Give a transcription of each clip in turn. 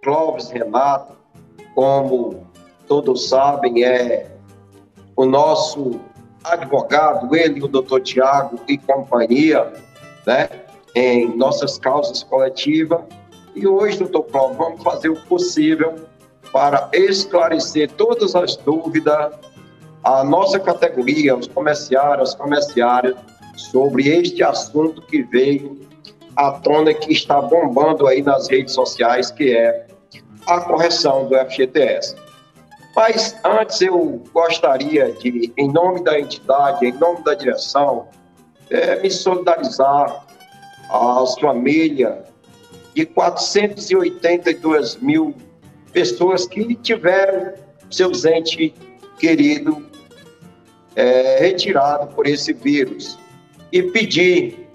Clóvis Renato, como todos sabem, é o nosso advogado, ele e o doutor Tiago e companhia, né, em nossas causas coletivas. E hoje, doutor Clóvis, vamos fazer o possível para esclarecer todas as dúvidas à nossa categoria, os comerciários, as comerciárias, sobre este assunto que veio à tona, que está bombando aí nas redes sociais, que é a correção do FGTS. Mas antes eu gostaria de, em nome da entidade, em nome da direção, me solidarizar às famílias de 482 mil pessoas que tiveram seus entes queridos retirados por esse vírus. E pedir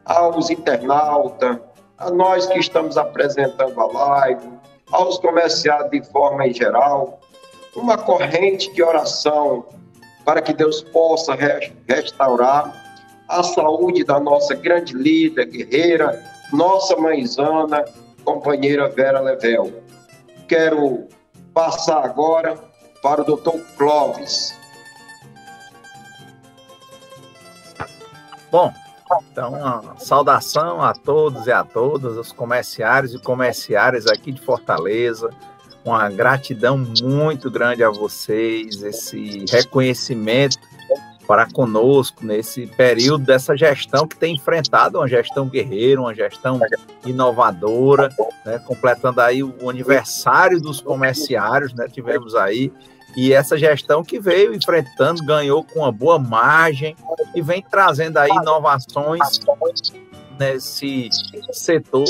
aos internautas, a nós que estamos apresentando a live, aos comerciários de forma em geral, uma corrente de oração para que Deus possa restaurar a saúde da nossa grande líder, guerreira, nossa mãezana, companheira Vera Level. Quero passar agora para o doutor Clóvis. Bom, então, uma saudação a todos e a todas, os comerciários e comerciárias aqui de Fortaleza. Uma gratidão muito grande a vocês, esse reconhecimento para conosco nesse período dessa gestão que tem enfrentado, uma gestão guerreira, uma gestão inovadora, né, completando aí o aniversário dos comerciários, né, tivemos aí, e essa gestão que veio enfrentando, ganhou com uma boa margem e vem trazendo aí inovações nesse setor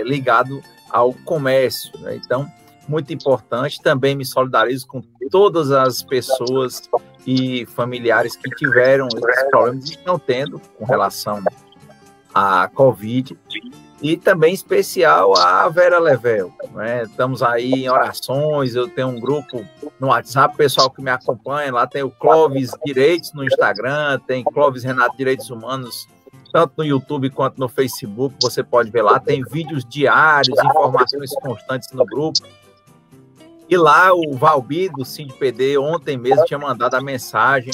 ligado ao comércio, né? Então, muito importante. Também me solidarizo com todas as pessoas e familiares que tiveram esses problemas e estão tendo com relação à Covid, e também em especial a Vera Level, né? Estamos aí em orações, eu tenho um grupo no WhatsApp, pessoal que me acompanha, lá tem o Clóvis Direitos no Instagram, tem Clóvis Renato Direitos Humanos, tanto no YouTube quanto no Facebook, você pode ver lá, tem vídeos diários, informações constantes no grupo. E lá o Valbi, do CINDPD, ontem mesmo tinha mandado a mensagem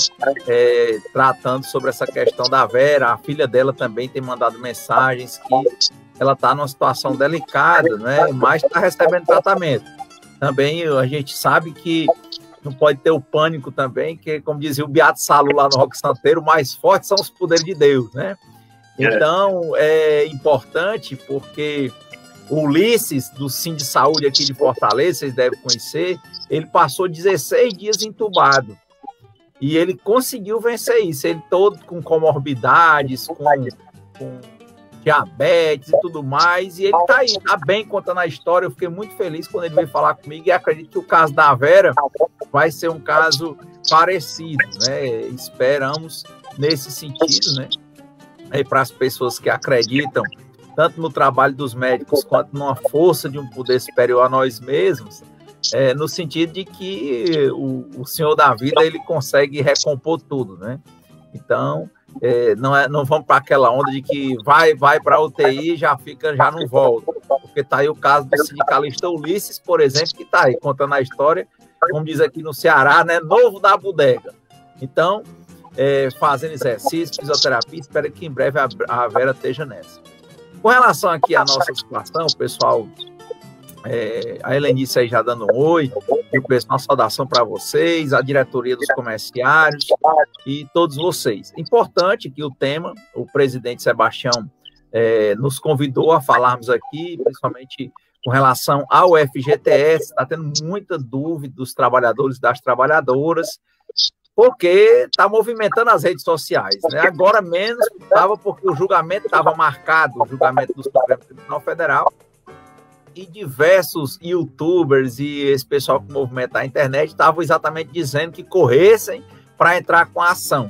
tratando sobre essa questão da Vera. A filha dela também tem mandado mensagens que ela está numa situação delicada, né? Mas está recebendo tratamento. Também a gente sabe que não pode ter o pânico também, que, como dizia o Beato Salu lá no Roque Santeiro, o mais forte são os poderes de Deus, né? Então, é importante porque o Ulisses, do Sind Saúde aqui de Fortaleza, vocês devem conhecer, ele passou 16 dias entubado. E ele conseguiu vencer isso. Ele todo com comorbidades, com diabetes e tudo mais. E ele está aí, está bem contando a história. Eu fiquei muito feliz quando ele veio falar comigo. E acredito que o caso da Vera vai ser um caso parecido, né? Esperamos nesse sentido, né? Para as pessoas que acreditam tanto no trabalho dos médicos quanto numa força de um poder superior a nós mesmos, no sentido de que o Senhor da vida, ele consegue recompor tudo, né? Então, não vamos para aquela onda de que vai para a UTI e já não volta, porque está aí o caso do sindicalista Ulisses, por exemplo, que está aí contando a história, como diz aqui no Ceará, né? Novo da bodega. Então, fazendo exercício, fisioterapia, espero que em breve a Vera esteja nessa. Com relação aqui à nossa situação, pessoal, a Helenice aí já dando um oi, e o pessoal, uma saudação para vocês, a diretoria dos comerciários e todos vocês. Importante que o tema, o presidente Sebastião nos convidou a falarmos aqui, principalmente com relação ao FGTS, está tendo muita dúvida dos trabalhadores e das trabalhadoras, porque está movimentando as redes sociais, né? Agora menos estava porque o julgamento estava marcado, o julgamento do Supremo Tribunal Federal, e diversos youtubers e esse pessoal que movimenta a internet estavam exatamente dizendo que corressem para entrar com a ação,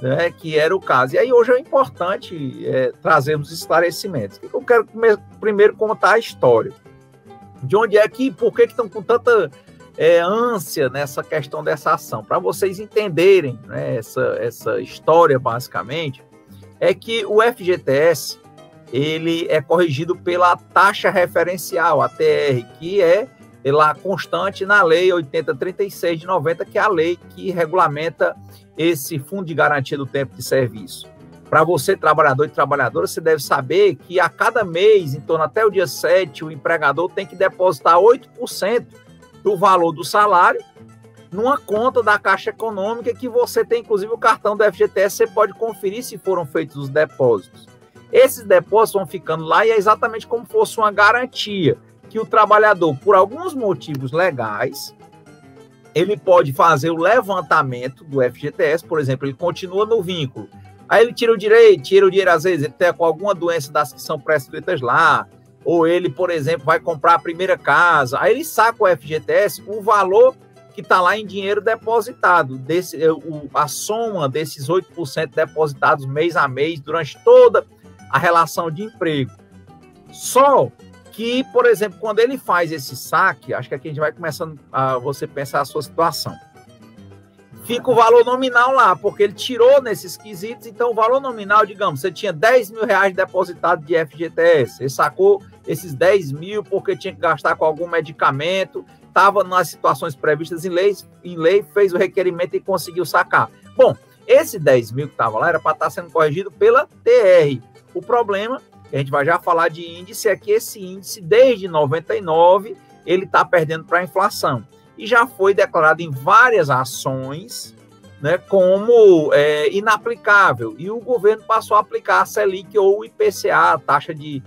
né? Que era o caso. E aí hoje é importante trazermos esclarecimentos. Eu quero primeiro contar a história. De onde é que, por que estão com tanta ânsia nessa questão dessa ação? Para vocês entenderem, né, essa história, basicamente, é que o FGTS, ele é corrigido pela taxa referencial, a TR, que é lá constante na lei 8036 de 90, que é a lei que regulamenta esse fundo de garantia do tempo de serviço. Para você, trabalhador e trabalhadora, você deve saber que a cada mês, em torno até o dia 7, o empregador tem que depositar 8% do valor do salário numa conta da Caixa Econômica, que você tem, inclusive, o cartão do FGTS, você pode conferir se foram feitos os depósitos. Esses depósitos vão ficando lá e é exatamente como se fosse uma garantia que o trabalhador, por alguns motivos legais, ele pode fazer o levantamento do FGTS, por exemplo, ele continua no vínculo, aí ele tira o dinheiro, às vezes, ele tem com alguma doença das que são prescritas lá, ou ele, por exemplo, vai comprar a primeira casa, aí ele saca o FGTS, o valor que está lá em dinheiro depositado, a soma desses 8% depositados mês a mês, durante toda a relação de emprego. Só que, por exemplo, quando ele faz esse saque, acho que aqui a gente vai começando a você pensar a sua situação. Fica o valor nominal lá, porque ele tirou nesses quesitos, então o valor nominal, digamos, você tinha 10 mil reais depositado de FGTS, ele sacou esses 10 mil porque tinha que gastar com algum medicamento, estava nas situações previstas em lei, fez o requerimento e conseguiu sacar. Bom, esse 10 mil que estava lá era para estar sendo corrigido pela TR. O problema, que a gente vai já falar de índice, é que esse índice, desde 99, ele está perdendo para a inflação. E já foi declarado em várias ações, né, como inaplicável. E o governo passou a aplicar a Selic ou o IPCA, a taxa de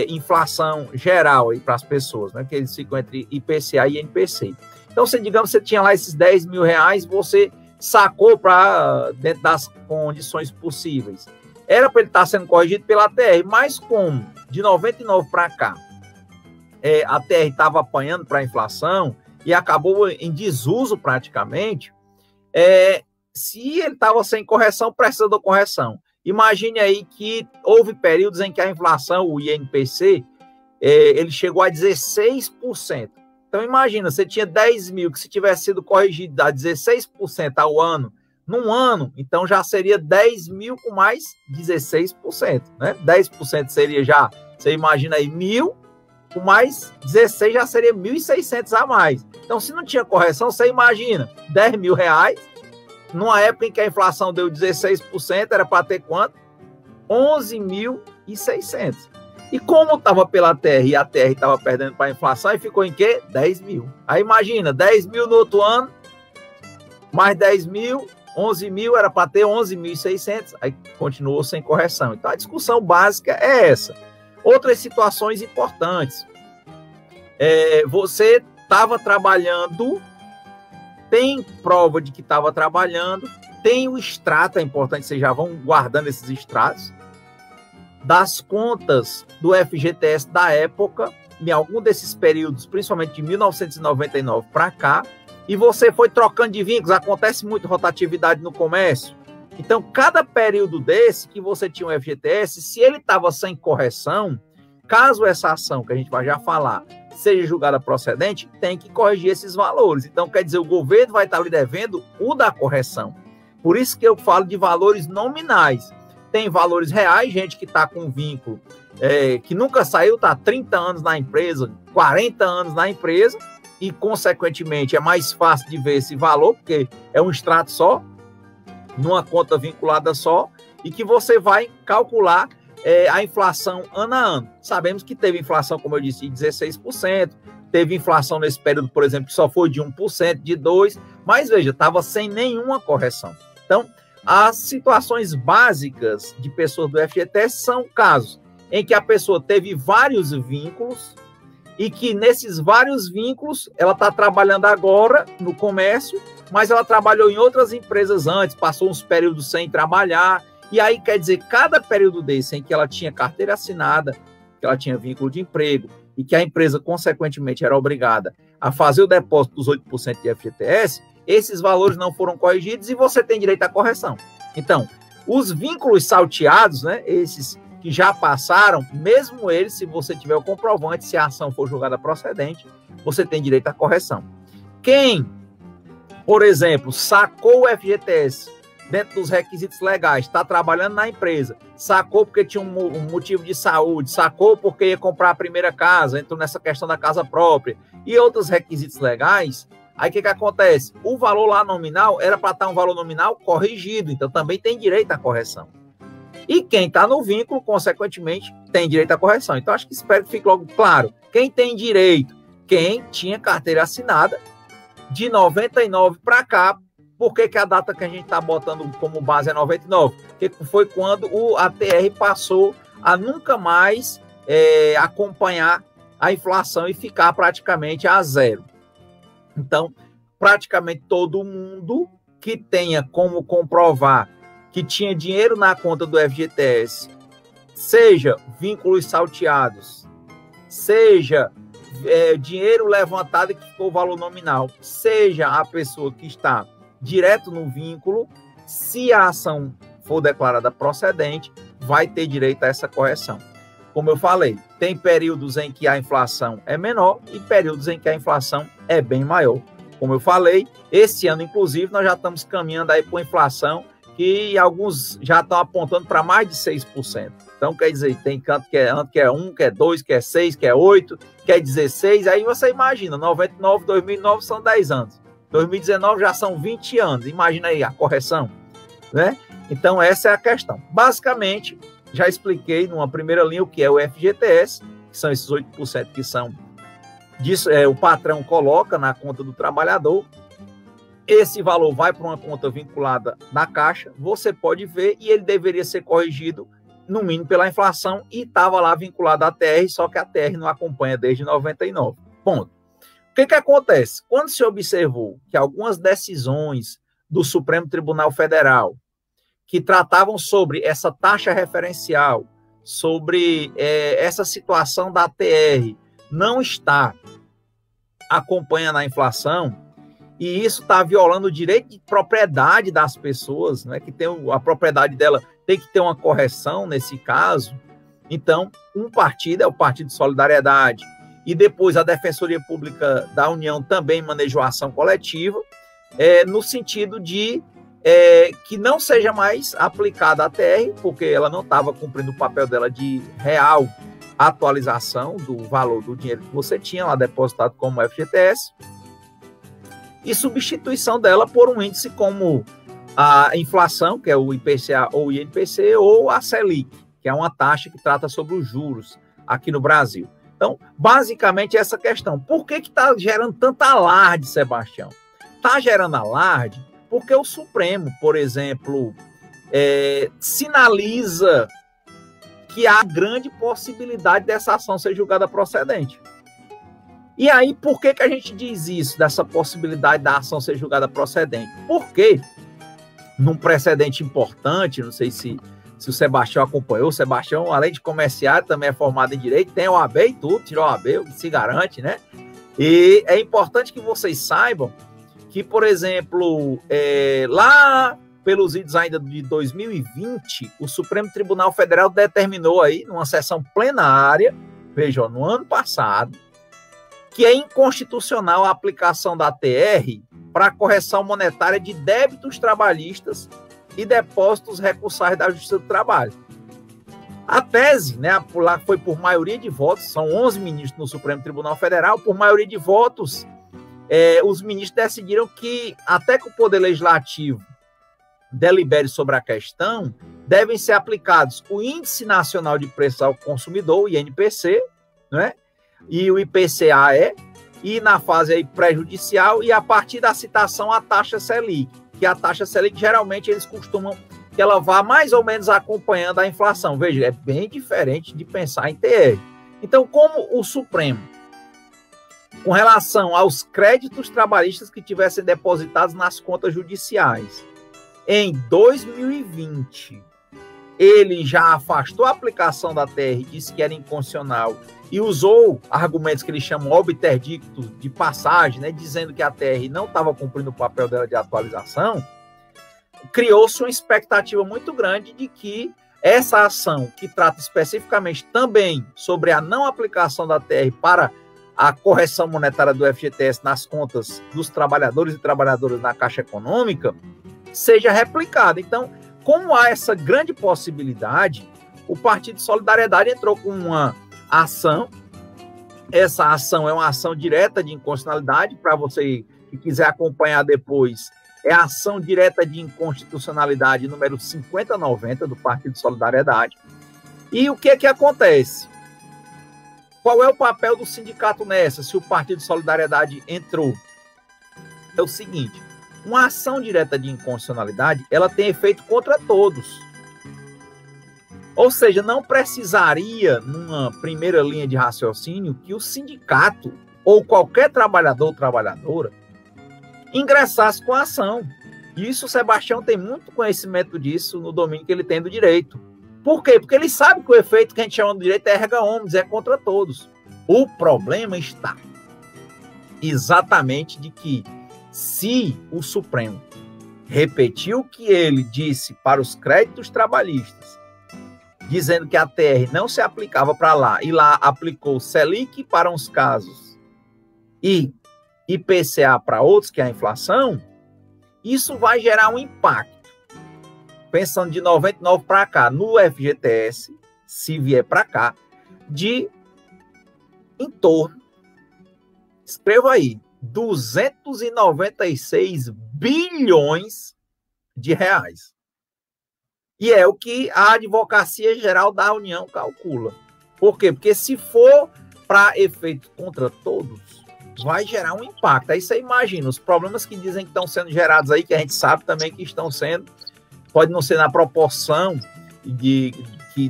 inflação geral para as pessoas, né, que eles ficam entre IPCA e INPC. Então, digamos, você tinha lá esses 10 mil reais, você sacou para dentro das condições possíveis. Era para ele estar sendo corrigido pela TR, mas como de 99 para cá, a TR estava apanhando para a inflação e acabou em desuso praticamente, se ele estava sem correção, precisa da correção. Imagine aí que houve períodos em que a inflação, o INPC, ele chegou a 16%. Então, imagina, você tinha 10 mil, que se tivesse sido corrigido a 16% ao ano, num ano, então já seria 10 mil com mais 16%, né? 10% seria já, você imagina aí, 1.000, com mais 16 já seria 1.600 a mais. Então, se não tinha correção, você imagina, 10 mil reais, numa época em que a inflação deu 16%, era para ter quanto? 11.600. E como estava pela TR e a TR estava perdendo para a inflação, e ficou em quê? 10 mil. Aí imagina, 10 mil no outro ano, mais 10 mil, 11 mil, era para ter 11.600, aí continuou sem correção. Então a discussão básica é essa. Outras situações importantes. Você estava trabalhando, tem prova de que estava trabalhando, tem o extrato, é importante, vocês já vão guardando esses extratos, das contas do FGTS da época, em algum desses períodos, principalmente de 1999 para cá, e você foi trocando de vínculos, acontece muito rotatividade no comércio. Então, cada período desse que você tinha um FGTS, se ele estava sem correção, caso essa ação, que a gente vai já falar, seja julgada procedente, tem que corrigir esses valores. Então, quer dizer, o governo vai estar lhe devendo o da correção. Por isso que eu falo de valores nominais. Tem valores reais, gente que está com vínculo, que nunca saiu, está 30 anos na empresa, 40 anos na empresa, e, consequentemente, é mais fácil de ver esse valor, porque é um extrato só, numa conta vinculada só, e que você vai calcular a inflação ano a ano. Sabemos que teve inflação, como eu disse, de 16%, teve inflação nesse período, por exemplo, que só foi de 1%, de 2%, mas, veja, estava sem nenhuma correção. Então, as situações básicas de pessoas do FGTS são casos em que a pessoa teve vários vínculos e que nesses vários vínculos ela está trabalhando agora no comércio, mas ela trabalhou em outras empresas antes, passou uns períodos sem trabalhar, e aí quer dizer, cada período desse em que ela tinha carteira assinada, que ela tinha vínculo de emprego e que a empresa, consequentemente, era obrigada a fazer o depósito dos 8% de FGTS, esses valores não foram corrigidos e você tem direito à correção. Então, os vínculos salteados, né, esses que já passaram, mesmo eles, se você tiver o comprovante, se a ação for julgada procedente, você tem direito à correção. Quem, por exemplo, sacou o FGTS dentro dos requisitos legais, está trabalhando na empresa, sacou porque tinha um motivo de saúde, sacou porque ia comprar a primeira casa, entrou nessa questão da casa própria, e outros requisitos legais, aí o que acontece? O valor lá nominal era para estar um valor nominal corrigido, então também tem direito à correção. E quem está no vínculo, consequentemente, tem direito à correção. Então, acho que espero que fique logo claro. Quem tem direito? Quem tinha carteira assinada de 99 para cá. Por que a data que a gente está botando como base é 99? Porque foi quando o ATR passou a nunca mais acompanhar a inflação e ficar praticamente a zero. Então, praticamente todo mundo que tenha como comprovar que tinha dinheiro na conta do FGTS, seja vínculos salteados, seja dinheiro levantado e que ficou o valor nominal, seja a pessoa que está direto no vínculo, se a ação for declarada procedente, vai ter direito a essa correção. Como eu falei, tem períodos em que a inflação é menor e períodos em que a inflação é bem maior. Como eu falei, esse ano, inclusive, nós já estamos caminhando aí para a inflação que alguns já estão apontando para mais de 6%. Então, quer dizer, tem canto que é 1, que é 2, que é 6, que é 8, que é 16. Aí você imagina, 99, 2009 são 10 anos. 2019 já são 20 anos. Imagina aí a correção, né? Então, essa é a questão. Basicamente, já expliquei numa primeira linha o que é o FGTS, que são esses 8% que são disso, o patrão coloca na conta do trabalhador. Esse valor vai para uma conta vinculada na Caixa, você pode ver, e ele deveria ser corrigido, no mínimo, pela inflação, e estava lá vinculado à TR, só que a TR não acompanha desde 99. Ponto. O que acontece? Quando se observou que algumas decisões do Supremo Tribunal Federal, que tratavam sobre essa taxa referencial, sobre essa situação da TR, não está acompanhando a inflação, e isso está violando o direito de propriedade das pessoas, né, que tem a propriedade dela tem que ter uma correção nesse caso. Então, um partido é o Partido de Solidariedade, e depois a Defensoria Pública da União também manejou a ação coletiva, no sentido de que não seja mais aplicada a TR, porque ela não estava cumprindo o papel dela de real atualização do valor do dinheiro que você tinha lá depositado como FGTS, e substituição dela por um índice como a inflação, que é o IPCA ou o INPC, ou a Selic, que é uma taxa que trata sobre os juros aqui no Brasil. Então, basicamente, essa questão. Por que está gerando tanta alarde, Sebastião? Está gerando alarde porque o Supremo, por exemplo, sinaliza que há grande possibilidade dessa ação ser julgada procedente. E aí, por que a gente diz isso, dessa possibilidade da ação ser julgada procedente? Porque, num precedente importante, não sei se o Sebastião acompanhou, o Sebastião, além de comerciário, também é formado em Direito, tem OAB e tudo, tirou OAB, se garante, né? E é importante que vocês saibam que, por exemplo, lá pelos idos ainda de 2020, o Supremo Tribunal Federal determinou aí, numa sessão plenária, vejam, no ano passado, que é inconstitucional a aplicação da TR para a correção monetária de débitos trabalhistas e depósitos recursais da Justiça do Trabalho. A tese, né, lá foi por maioria de votos, são 11 ministros no Supremo Tribunal Federal, por maioria de votos, os ministros decidiram que, até que o Poder Legislativo delibere sobre a questão, devem ser aplicados o Índice Nacional de Preços ao Consumidor, o INPC, né, e o IPCA, e na fase aí prejudicial, e a partir da citação a taxa Selic, que a taxa Selic geralmente eles costumam que ela vá mais ou menos acompanhando a inflação. Veja, é bem diferente de pensar em TR. Então, como o Supremo, com relação aos créditos trabalhistas que tivessem depositados nas contas judiciais, em 2020, ele já afastou a aplicação da TR, disse que era inconstitucional, e usou argumentos que eles chamam obter dicto de passagem, né, dizendo que a TR não estava cumprindo o papel dela de atualização, criou-se uma expectativa muito grande de que essa ação, que trata especificamente também sobre a não aplicação da TR para a correção monetária do FGTS nas contas dos trabalhadores e trabalhadoras na Caixa Econômica, seja replicada. Então, como há essa grande possibilidade, o Partido Solidariedade entrou com uma ação. Essa ação é uma ação direta de inconstitucionalidade, para você que quiser acompanhar depois, é a ação direta de inconstitucionalidade número 5090 do Partido Solidariedade. E o que é que acontece? Qual é o papel do sindicato nessa, se o Partido Solidariedade entrou? É o seguinte, uma ação direta de inconstitucionalidade, ela tem efeito contra todos. Ou seja, não precisaria, numa primeira linha de raciocínio, que o sindicato ou qualquer trabalhador ou trabalhadora ingressasse com a ação. E isso o Sebastião tem muito conhecimento disso no domínio que ele tem do direito. Por quê? Porque ele sabe que o efeito que a gente chama do direito é erga omnes, é contra todos. O problema está exatamente de que, se o Supremo repetiu o que ele disse para os créditos trabalhistas, dizendo que a TR não se aplicava para lá, e lá aplicou Selic para uns casos e IPCA para outros, que é a inflação, isso vai gerar um impacto, pensando de 99 para cá, no FGTS, se vier para cá, de em torno, escreva aí, 296 bilhões de reais. E é o que a Advocacia Geral da União calcula. Por quê? Porque se for para efeito contra todos, vai gerar um impacto. Aí você imagina, os problemas que dizem que estão sendo gerados aí, que a gente sabe também que estão sendo, pode não ser na proporção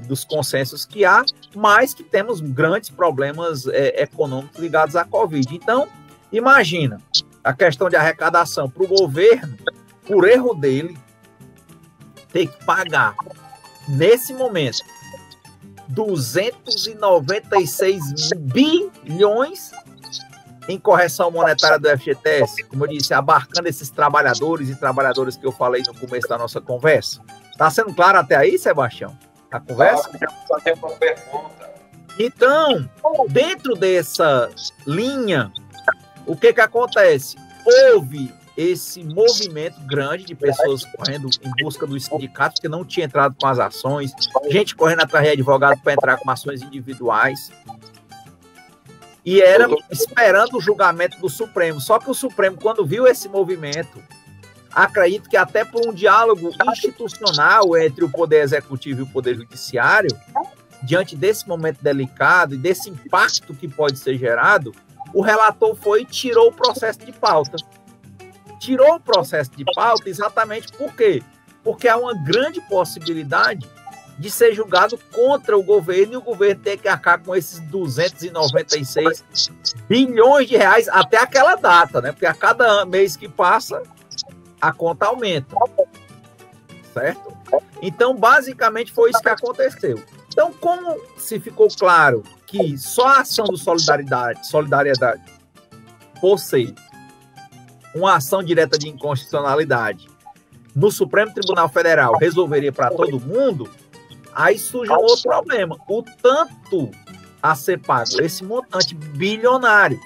dos consensos que há, mas que temos grandes problemas econômicos ligados à Covid. Então, imagina a questão de arrecadação para o governo, por erro dele, ter que pagar, nesse momento, 296 bilhões em correção monetária do FGTS, como eu disse, abarcando esses trabalhadores e trabalhadoras que eu falei no começo da nossa conversa. Está sendo claro até aí, Sebastião? A conversa? Fazer uma pergunta. Então, dentro dessa linha, o que acontece? Houve esse movimento grande de pessoas correndo em busca dos sindicatos, que não tinha entrado com as ações, gente correndo atrás de advogado para entrar com ações individuais, e era esperando o julgamento do Supremo. Só que o Supremo, quando viu esse movimento, acredito que até por um diálogo institucional entre o Poder Executivo e o Poder Judiciário, diante desse momento delicado e desse impacto que pode ser gerado, o relator foi e tirou o processo de pauta. Tirou o processo de pauta exatamente por quê? Porque há uma grande possibilidade de ser julgado contra o governo e o governo ter que arcar com esses 296 bilhões de reais até aquela data, né? Porque a cada mês que passa, a conta aumenta. Certo? Então, basicamente, foi isso que aconteceu. Então, como se ficou claro que só a ação do Solidariedade, por ser uma ação direta de inconstitucionalidade no Supremo Tribunal Federal resolveria para todo mundo, aí surge um outro problema. O tanto a ser pago, esse montante bilionário,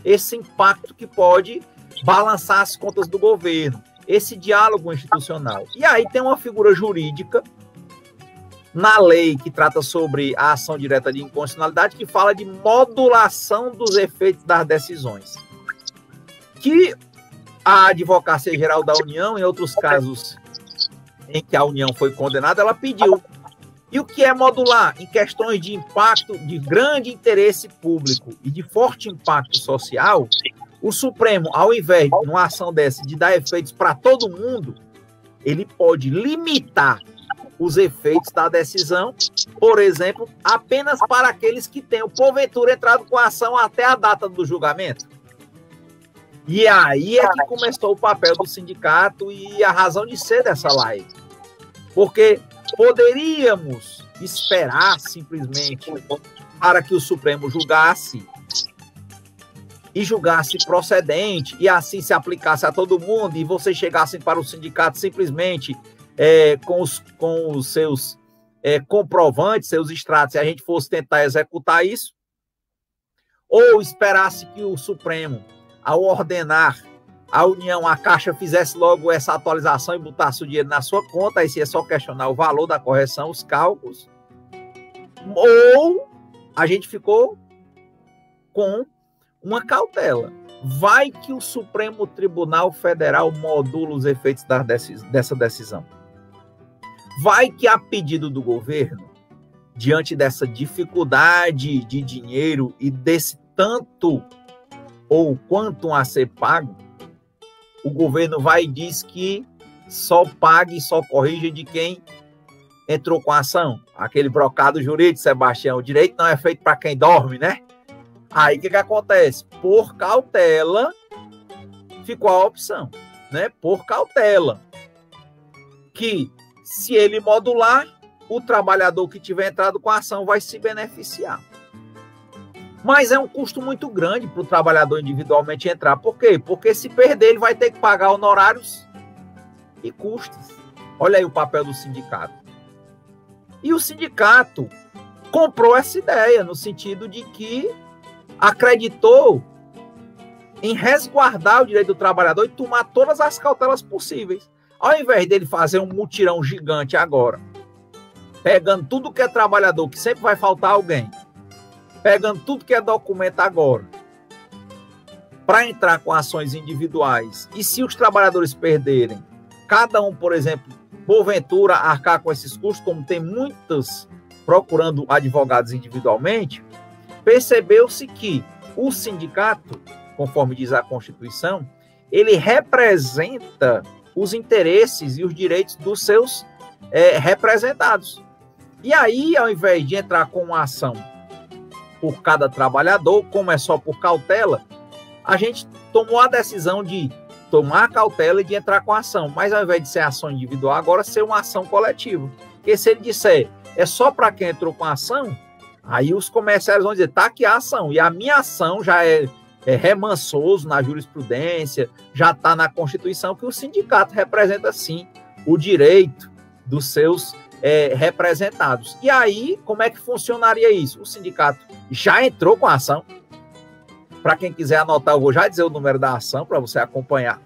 esse impacto que pode balançar as contas do governo, esse diálogo institucional. E aí tem uma figura jurídica na lei que trata sobre a ação direta de inconstitucionalidade, que fala de modulação dos efeitos das decisões. Que a Advocacia Geral da União, em outros casos em que a União foi condenada, ela pediu. E o que é modular? Em questões de impacto, de grande interesse público e de forte impacto social, o Supremo, ao invés, numa ação dessa, de dar efeitos para todo mundo, ele pode limitar os efeitos da decisão, por exemplo, apenas para aqueles que tenham, porventura, entrado com a ação até a data do julgamento. E aí é que começou o papel do sindicato e a razão de ser dessa live. Porque poderíamos esperar simplesmente para que o Supremo julgasse e julgasse procedente e assim se aplicasse a todo mundo e vocês chegassem para o sindicato simplesmente com os seus comprovantes, seus extratos, e a gente fosse tentar executar isso, ou esperasse que o Supremo, ao ordenar a União, a Caixa fizesse logo essa atualização e botasse o dinheiro na sua conta, aí você ia só questionar o valor da correção, os cálculos. Ou a gente ficou com uma cautela. Vai que o Supremo Tribunal Federal modula os efeitos dessa decisão. Vai que, a pedido do governo, diante dessa dificuldade de dinheiro e desse tanto ou quanto a ser pago, o governo vai e diz que só pague e só corrige de quem entrou com a ação. Aquele brocado jurídico, Sebastião, o direito não é feito para quem dorme, né? Aí o que acontece? Por cautela, ficou a opção, né? Por cautela, que se ele modular, o trabalhador que tiver entrado com a ação vai se beneficiar. Mas é um custo muito grande para o trabalhador individualmente entrar. Por quê? Porque se perder, ele vai ter que pagar honorários e custos. Olha aí o papel do sindicato. E o sindicato comprou essa ideia, no sentido de que acreditou em resguardar o direito do trabalhador e tomar todas as cautelas possíveis. Ao invés dele fazer um mutirão gigante agora, pegando tudo que é trabalhador, que sempre vai faltar alguém, pegando tudo que é documento agora, para entrar com ações individuais, e se os trabalhadores perderem, cada um, por exemplo, porventura arcar com esses custos, como tem muitos procurando advogados individualmente, percebeu-se que o sindicato, conforme diz a Constituição, ele representa os interesses e os direitos dos seus representados. E aí, ao invés de entrar com uma ação por cada trabalhador, como é só por cautela, a gente tomou a decisão de tomar a cautela e de entrar com a ação. Mas ao invés de ser ação individual, agora ser uma ação coletiva. Porque se ele disser é só para quem entrou com a ação, aí os comerciários vão dizer, tá aqui a ação. E a minha ação já é remansoso na jurisprudência, já está na Constituição, que o sindicato representa, sim, o direito dos seus representados. E aí, como é que funcionaria isso? O sindicato já entrou com a ação. Para quem quiser anotar, eu vou já dizer o número da ação para você acompanhar.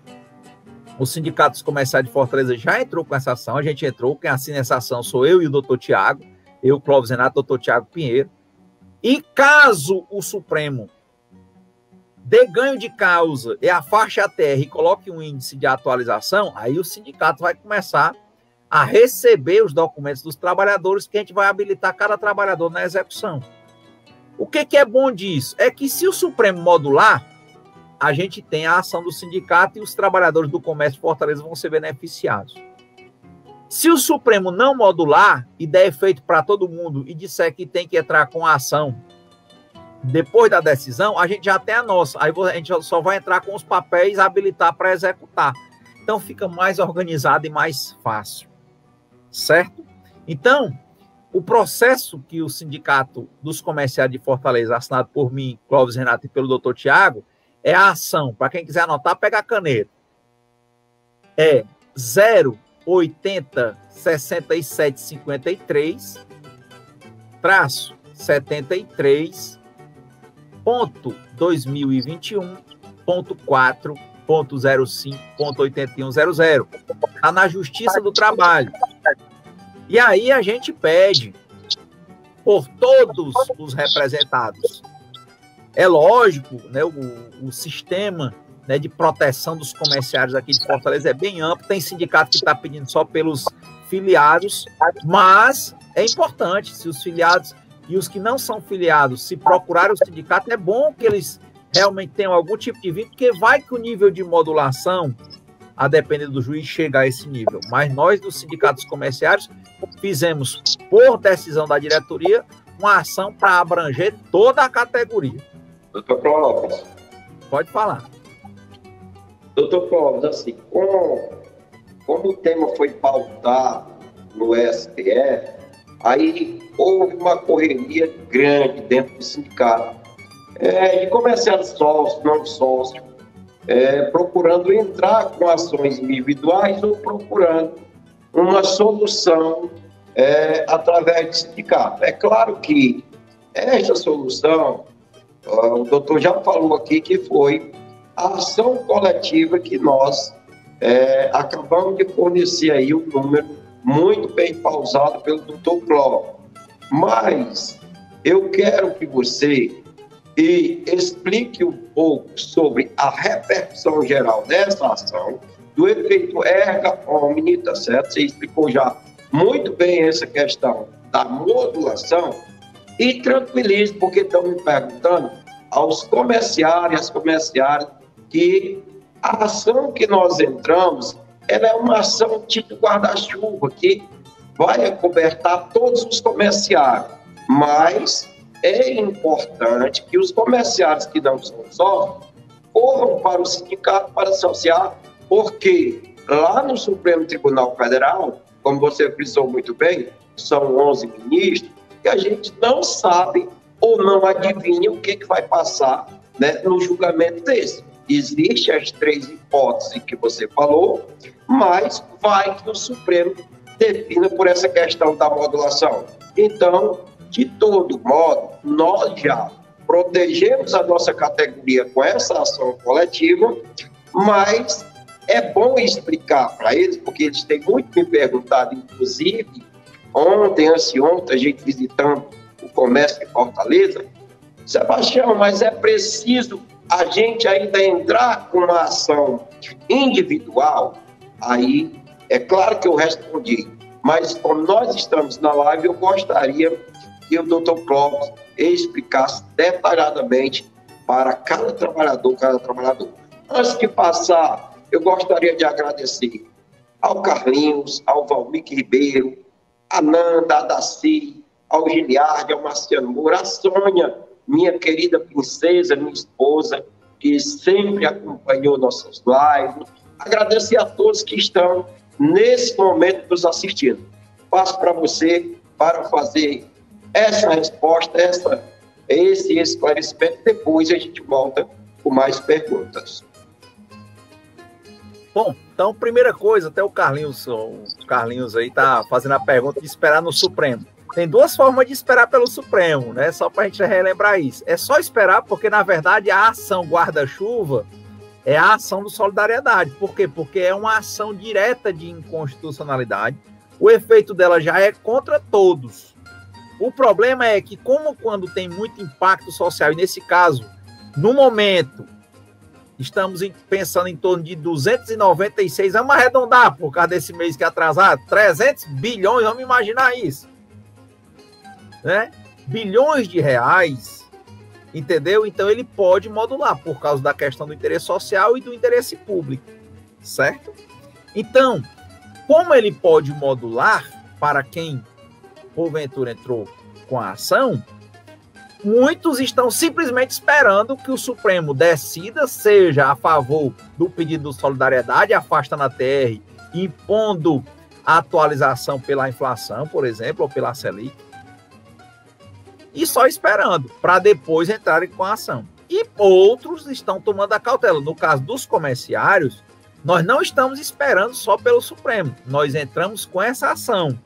O Sindicato dos Comerciários de Fortaleza já entrou com essa ação, a gente entrou, quem assina essa ação sou eu e o doutor Tiago, eu, Clóvis Renato, doutor Tiago Pinheiro. E caso o Supremo dê ganho de causa e afaste a terra e coloque um índice de atualização, aí o sindicato vai começar a receber os documentos dos trabalhadores, que a gente vai habilitar cada trabalhador na execução. O que é bom disso? É que se o Supremo modular, a gente tem a ação do sindicato e os trabalhadores do comércio de Fortaleza vão ser beneficiados. Se o Supremo não modular e der efeito para todo mundo e disser que tem que entrar com a ação depois da decisão, a gente já tem a nossa. Aí a gente só vai entrar com os papéis, habilitar para executar. Então fica mais organizado e mais fácil. Certo? Então, o processo que o Sindicato dos Comerciários de Fortaleza, assinado por mim, Clóvis Renato, e pelo doutor Tiago, é a ação. Para quem quiser anotar, pega a caneta. É 080 67 53 traço 73.2021.4.05.8100. Está na Justiça do Trabalho. E aí a gente pede por todos os representados. É lógico, né, o sistema, né, de proteção dos comerciários aqui de Fortaleza é bem amplo. Tem sindicato que está pedindo só pelos filiados, mas é importante, se os filiados e os que não são filiados, se procurarem o sindicato, é bom que eles realmente tenham algum tipo de vínculo, porque vai que o nível de modulação, a depender do juiz, chega a esse nível. Mas nós, dos sindicatos comerciários, fizemos, por decisão da diretoria, uma ação para abranger toda a categoria. Doutor Clóvis. Pode falar. Doutor Clóvis, assim, como o tema foi pautado no STF, aí houve uma correria grande dentro do sindicato, de comerciários sócios, não sócios, procurando entrar com ações individuais ou procurando uma solução através do sindicato. É claro que esta solução, o doutor já falou aqui que foi a ação coletiva que nós acabamos de fornecer aí um número muito bem pausado pelo Dr. Clóvis. Mas eu quero que você explique um pouco sobre a repercussão geral dessa ação, do efeito erga omni, tá certo? Você explicou já muito bem essa questão da modulação e tranquilize, porque estão me perguntando aos comerciários que a ação que nós entramos, ela é uma ação tipo guarda-chuva, que vai acobertar todos os comerciários, mas é importante que os comerciários que não são sócios corram para o sindicato para associar, porque lá no Supremo Tribunal Federal, como você frisou muito bem, são 11 ministros, que a gente não sabe ou não adivinha o que vai passar, né, no julgamento desse. Existem as 3 hipóteses que você falou, mas vai que o Supremo defina por essa questão da modulação. Então, de todo modo, nós já protegemos a nossa categoria com essa ação coletiva, mas é bom explicar para eles, porque eles têm muito me perguntado, inclusive, ontem, anteontem, a gente visitando o comércio de Fortaleza, Sebastião, mas é preciso a gente ainda entrar com uma ação individual? Aí, é claro que eu respondi, mas como nós estamos na live, eu gostaria que o Dr. Clóvis explicasse detalhadamente para cada trabalhador. Antes de passar, eu gostaria de agradecer ao Carlinhos, ao Valmir Ribeiro, a Nanda, a Daci, ao Giliardi, ao Marciano Moura, a Sônia, minha querida princesa, minha esposa, que sempre acompanhou nossas lives. Agradecer a todos que estão nesse momento nos assistindo. Passo para você para fazer essa resposta, esse esclarecimento. Depois a gente volta com mais perguntas. Bom, então, primeira coisa, até o Carlinhos aí tá fazendo a pergunta de esperar no Supremo. Tem 2 formas de esperar pelo Supremo, né? Só para a gente relembrar isso. É só esperar porque, na verdade, a ação guarda-chuva é a ação do Solidariedade. Por quê? Porque é uma ação direta de inconstitucionalidade. O efeito dela já é contra todos. O problema é que, como quando tem muito impacto social, e nesse caso, no momento, estamos pensando em torno de 296, vamos arredondar por causa desse mês que é atrasado, 300 bilhões, vamos imaginar isso, né? Bilhões de reais, entendeu? Então ele pode modular por causa da questão do interesse social e do interesse público, certo? Então, como ele pode modular para quem porventura entrou com a ação, muitos estão simplesmente esperando que o Supremo decida, seja a favor do pedido de solidariedade, afastando a TR, impondo a atualização pela inflação, por exemplo, ou pela Selic, e só esperando, para depois entrarem com a ação. E outros estão tomando a cautela. No caso dos comerciários, nós não estamos esperando só pelo Supremo, nós entramos com essa ação.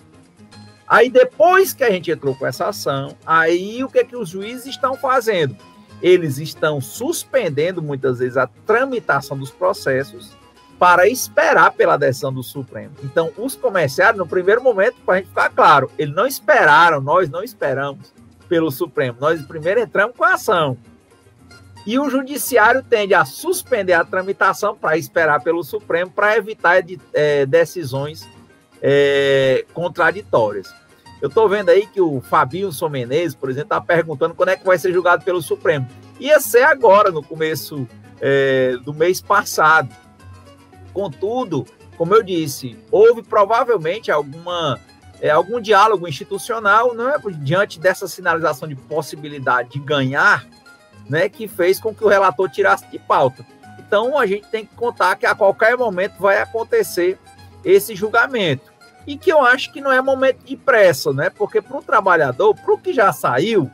Aí, depois que a gente entrou com essa ação, aí o que é que os juízes estão fazendo? Eles estão suspendendo, muitas vezes, a tramitação dos processos para esperar pela decisão do Supremo. Então, os comerciários, no primeiro momento, para a gente ficar claro, eles não esperaram, nós não esperamos pelo Supremo. Nós primeiro entramos com a ação. E o judiciário tende a suspender a tramitação para esperar pelo Supremo, para evitar decisões contraditórias. Eu estou vendo aí que o Fabinho Menezes, por exemplo, está perguntando quando é que vai ser julgado pelo Supremo. Ia ser agora, no começo do mês passado. Contudo, como eu disse, houve provavelmente algum diálogo institucional, né, diante dessa sinalização de possibilidade de ganhar, né, que fez com que o relator tirasse de pauta. Então, a gente tem que contar que a qualquer momento vai acontecer esse julgamento. E que eu acho que não é momento de pressa, né? Porque para o trabalhador, para o que já saiu,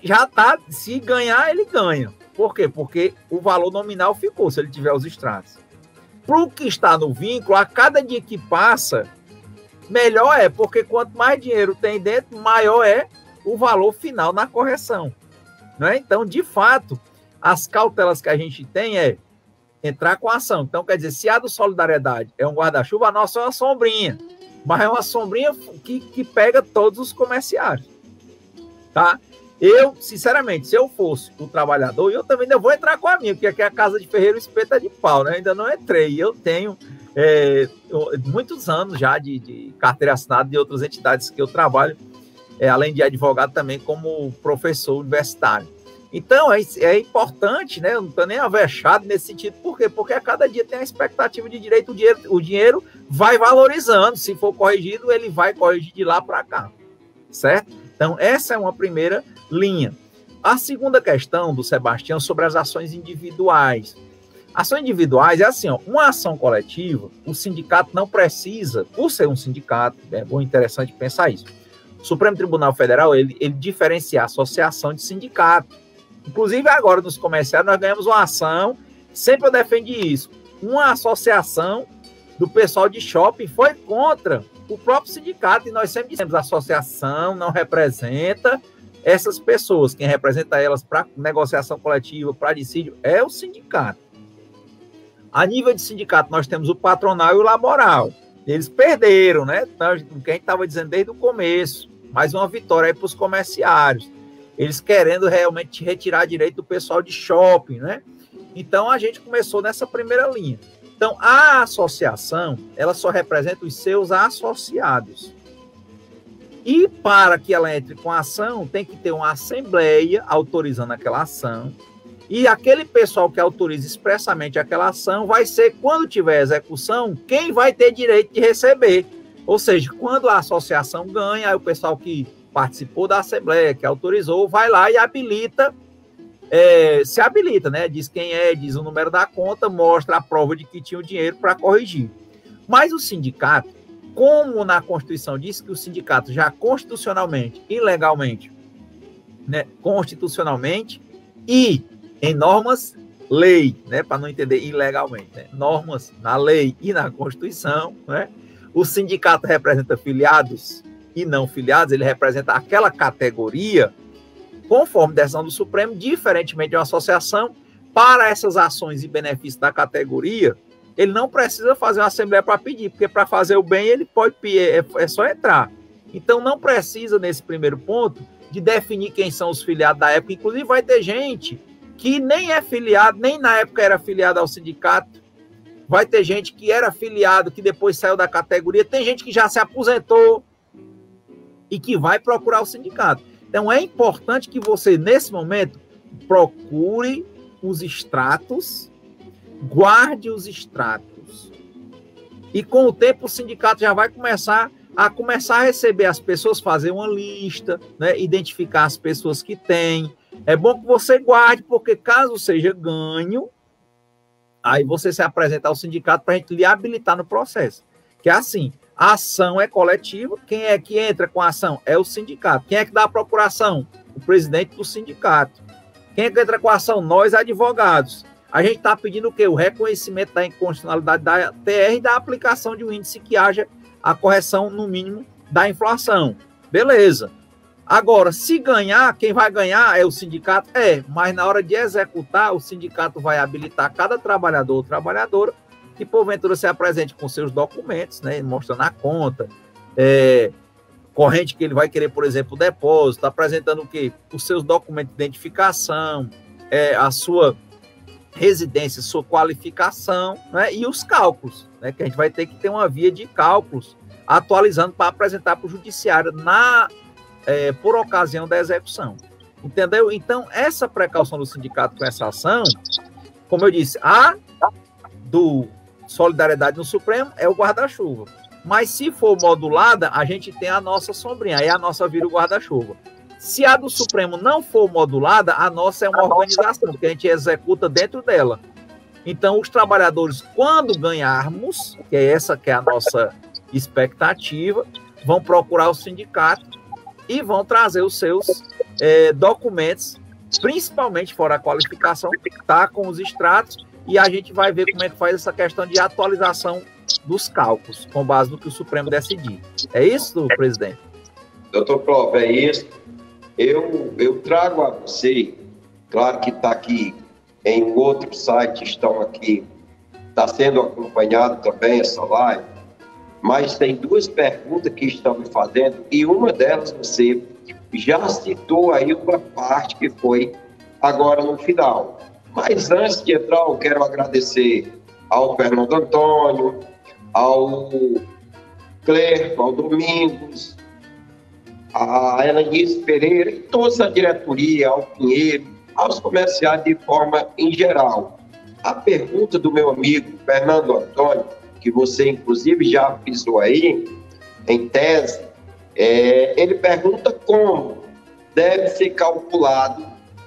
já tá, se ganhar, ele ganha. Por quê? Porque o valor nominal ficou, se ele tiver os extratos. Para o que está no vínculo, a cada dia que passa, melhor é, porque quanto mais dinheiro tem dentro, maior é o valor final na correção. Né? Então, de fato, as cautelas que a gente tem é entrar com a ação. Então, quer dizer, se a do Solidariedade é um guarda-chuva, a nossa é uma sombrinha. Mas é uma sombrinha que pega todos os comerciários. Tá? Eu, sinceramente, se eu fosse o trabalhador, eu também ainda vou entrar com a minha, porque aqui é a casa de ferreiro espeta de pau, né? Ainda não entrei. Eu tenho muitos anos já de carteira assinada de outras entidades que eu trabalho, além de advogado também como professor universitário. Então, é importante, né? Eu não estou nem avexado nesse sentido. Por quê? Porque a cada dia tem a expectativa de direito, o dinheiro vai valorizando. Se for corrigido, ele vai corrigir de lá para cá, certo? Então, essa é uma primeira linha. A segunda questão do Sebastião sobre as ações individuais. Ações individuais é assim, ó, uma ação coletiva, o sindicato não precisa, por ser um sindicato, é bom interessante pensar isso. O Supremo Tribunal Federal, ele diferencia a associação de sindicato. Inclusive, agora, nos comerciários, nós ganhamos uma ação, sempre eu defendi isso, uma associação do pessoal de shopping foi contra o próprio sindicato, e nós sempre dissemos, a associação não representa essas pessoas, quem representa elas para negociação coletiva, para dissídio, é o sindicato. A nível de sindicato, nós temos o patronal e o laboral. Eles perderam, né? Então, o que a gente estava dizendo desde o começo, mais uma vitória aí para os comerciários. Eles querendo realmente retirar direito do pessoal de shopping, né? Então, a gente começou nessa primeira linha. Então, a associação, ela só representa os seus associados. E para que ela entre com a ação, tem que ter uma assembleia autorizando aquela ação. E aquele pessoal que autoriza expressamente aquela ação vai ser, quando tiver execução, quem vai ter direito de receber. Ou seja, quando a associação ganha, aí o pessoal que participou da assembleia, que autorizou, vai lá e habilita, se habilita, né? Diz quem é, diz o número da conta, mostra a prova de que tinha o dinheiro para corrigir. Mas o sindicato, como na Constituição diz que o sindicato já constitucionalmente e legalmente, né, constitucionalmente e em normas, lei, né, para não entender ilegalmente, né, normas na lei e na Constituição, né, o sindicato representa filiados e não filiados, ele representa aquela categoria, conforme decisão do Supremo, diferentemente de uma associação, para essas ações e benefícios da categoria, ele não precisa fazer uma assembleia para pedir, porque para fazer o bem ele pode pedir, é só entrar. Então não precisa, nesse primeiro ponto, de definir quem são os filiados da época. Inclusive vai ter gente que nem é filiado, nem na época era filiado ao sindicato. Vai ter gente que era filiado, que depois saiu da categoria. Tem gente que já se aposentou e que vai procurar o sindicato. Então é importante que você, nesse momento, procure os extratos, guarde os extratos. E com o tempo o sindicato já vai começar a receber as pessoas, fazer uma lista, né, identificar as pessoas que têm. É bom que você guarde, porque caso seja ganho, aí você se apresenta ao sindicato para a gente lhe habilitar no processo. Que é assim, a ação é coletiva, quem é que entra com a ação? É o sindicato. Quem é que dá a procuração? O presidente do sindicato. Quem é que entra com a ação? Nós, advogados. A gente está pedindo o quê? O reconhecimento da inconstitucionalidade da TR e da aplicação de um índice que haja a correção, no mínimo, da inflação. Beleza. Agora, se ganhar, quem vai ganhar é o sindicato? Mas na hora de executar, o sindicato vai habilitar cada trabalhador ou trabalhadora que, porventura, se apresente com seus documentos, né, mostrando a conta, corrente que ele vai querer, por exemplo, o depósito, apresentando o quê? Os seus documentos de identificação, a sua residência, sua qualificação, né, e os cálculos, né, que a gente vai ter que ter uma via de cálculos atualizando para apresentar para o judiciário por ocasião da execução. Entendeu? Então, essa precaução do sindicato com essa ação, como eu disse, a do Solidariedade no Supremo é o guarda-chuva. Mas se for modulada, a gente tem a nossa sombrinha, aí a nossa vira o guarda-chuva. Se a do Supremo não for modulada, a nossa é uma organização, que a gente executa dentro dela. Então, os trabalhadores, quando ganharmos, que é essa que é a nossa expectativa, vão procurar o sindicato e vão trazer os seus documentos, principalmente fora a qualificação, tá com os extratos, e a gente vai ver como é que faz essa questão de atualização dos cálculos, com base no que o Supremo decidir. É isso, presidente? Doutor Clóvis, é isso. Eu trago a você, claro que está aqui em outro site estão aqui, está sendo acompanhado também essa live, mas tem duas perguntas que estão me fazendo, e uma delas você já citou aí uma parte que foi agora no final. Mas antes de entrar, eu quero agradecer ao Fernando Antônio, ao Clerco, ao Domingos, a Elanice Pereira e toda a diretoria, ao Pinheiro, aos comerciais de forma em geral. A pergunta do meu amigo Fernando Antônio, que você inclusive já pisou aí, em tese, ele pergunta como deve ser calculado,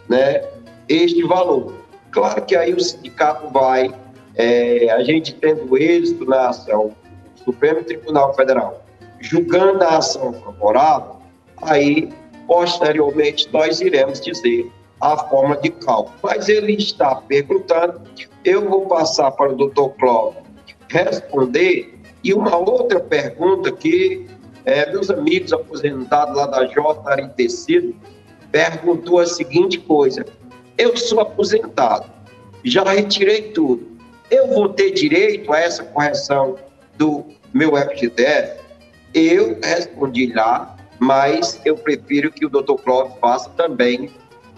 né, este valor. Claro que aí o sindicato vai, a gente tendo êxito na ação, o Supremo Tribunal Federal julgando a ação favorável, aí, posteriormente, nós iremos dizer a forma de cálculo. Mas ele está perguntando, eu vou passar para o doutor Cláudio responder, e uma outra pergunta que meus amigos aposentados lá da JR Tecido perguntou a seguinte coisa: eu sou aposentado, já retirei tudo, eu vou ter direito a essa correção do meu FGTS? Eu respondi lá, mas eu prefiro que o doutor Cláudio faça também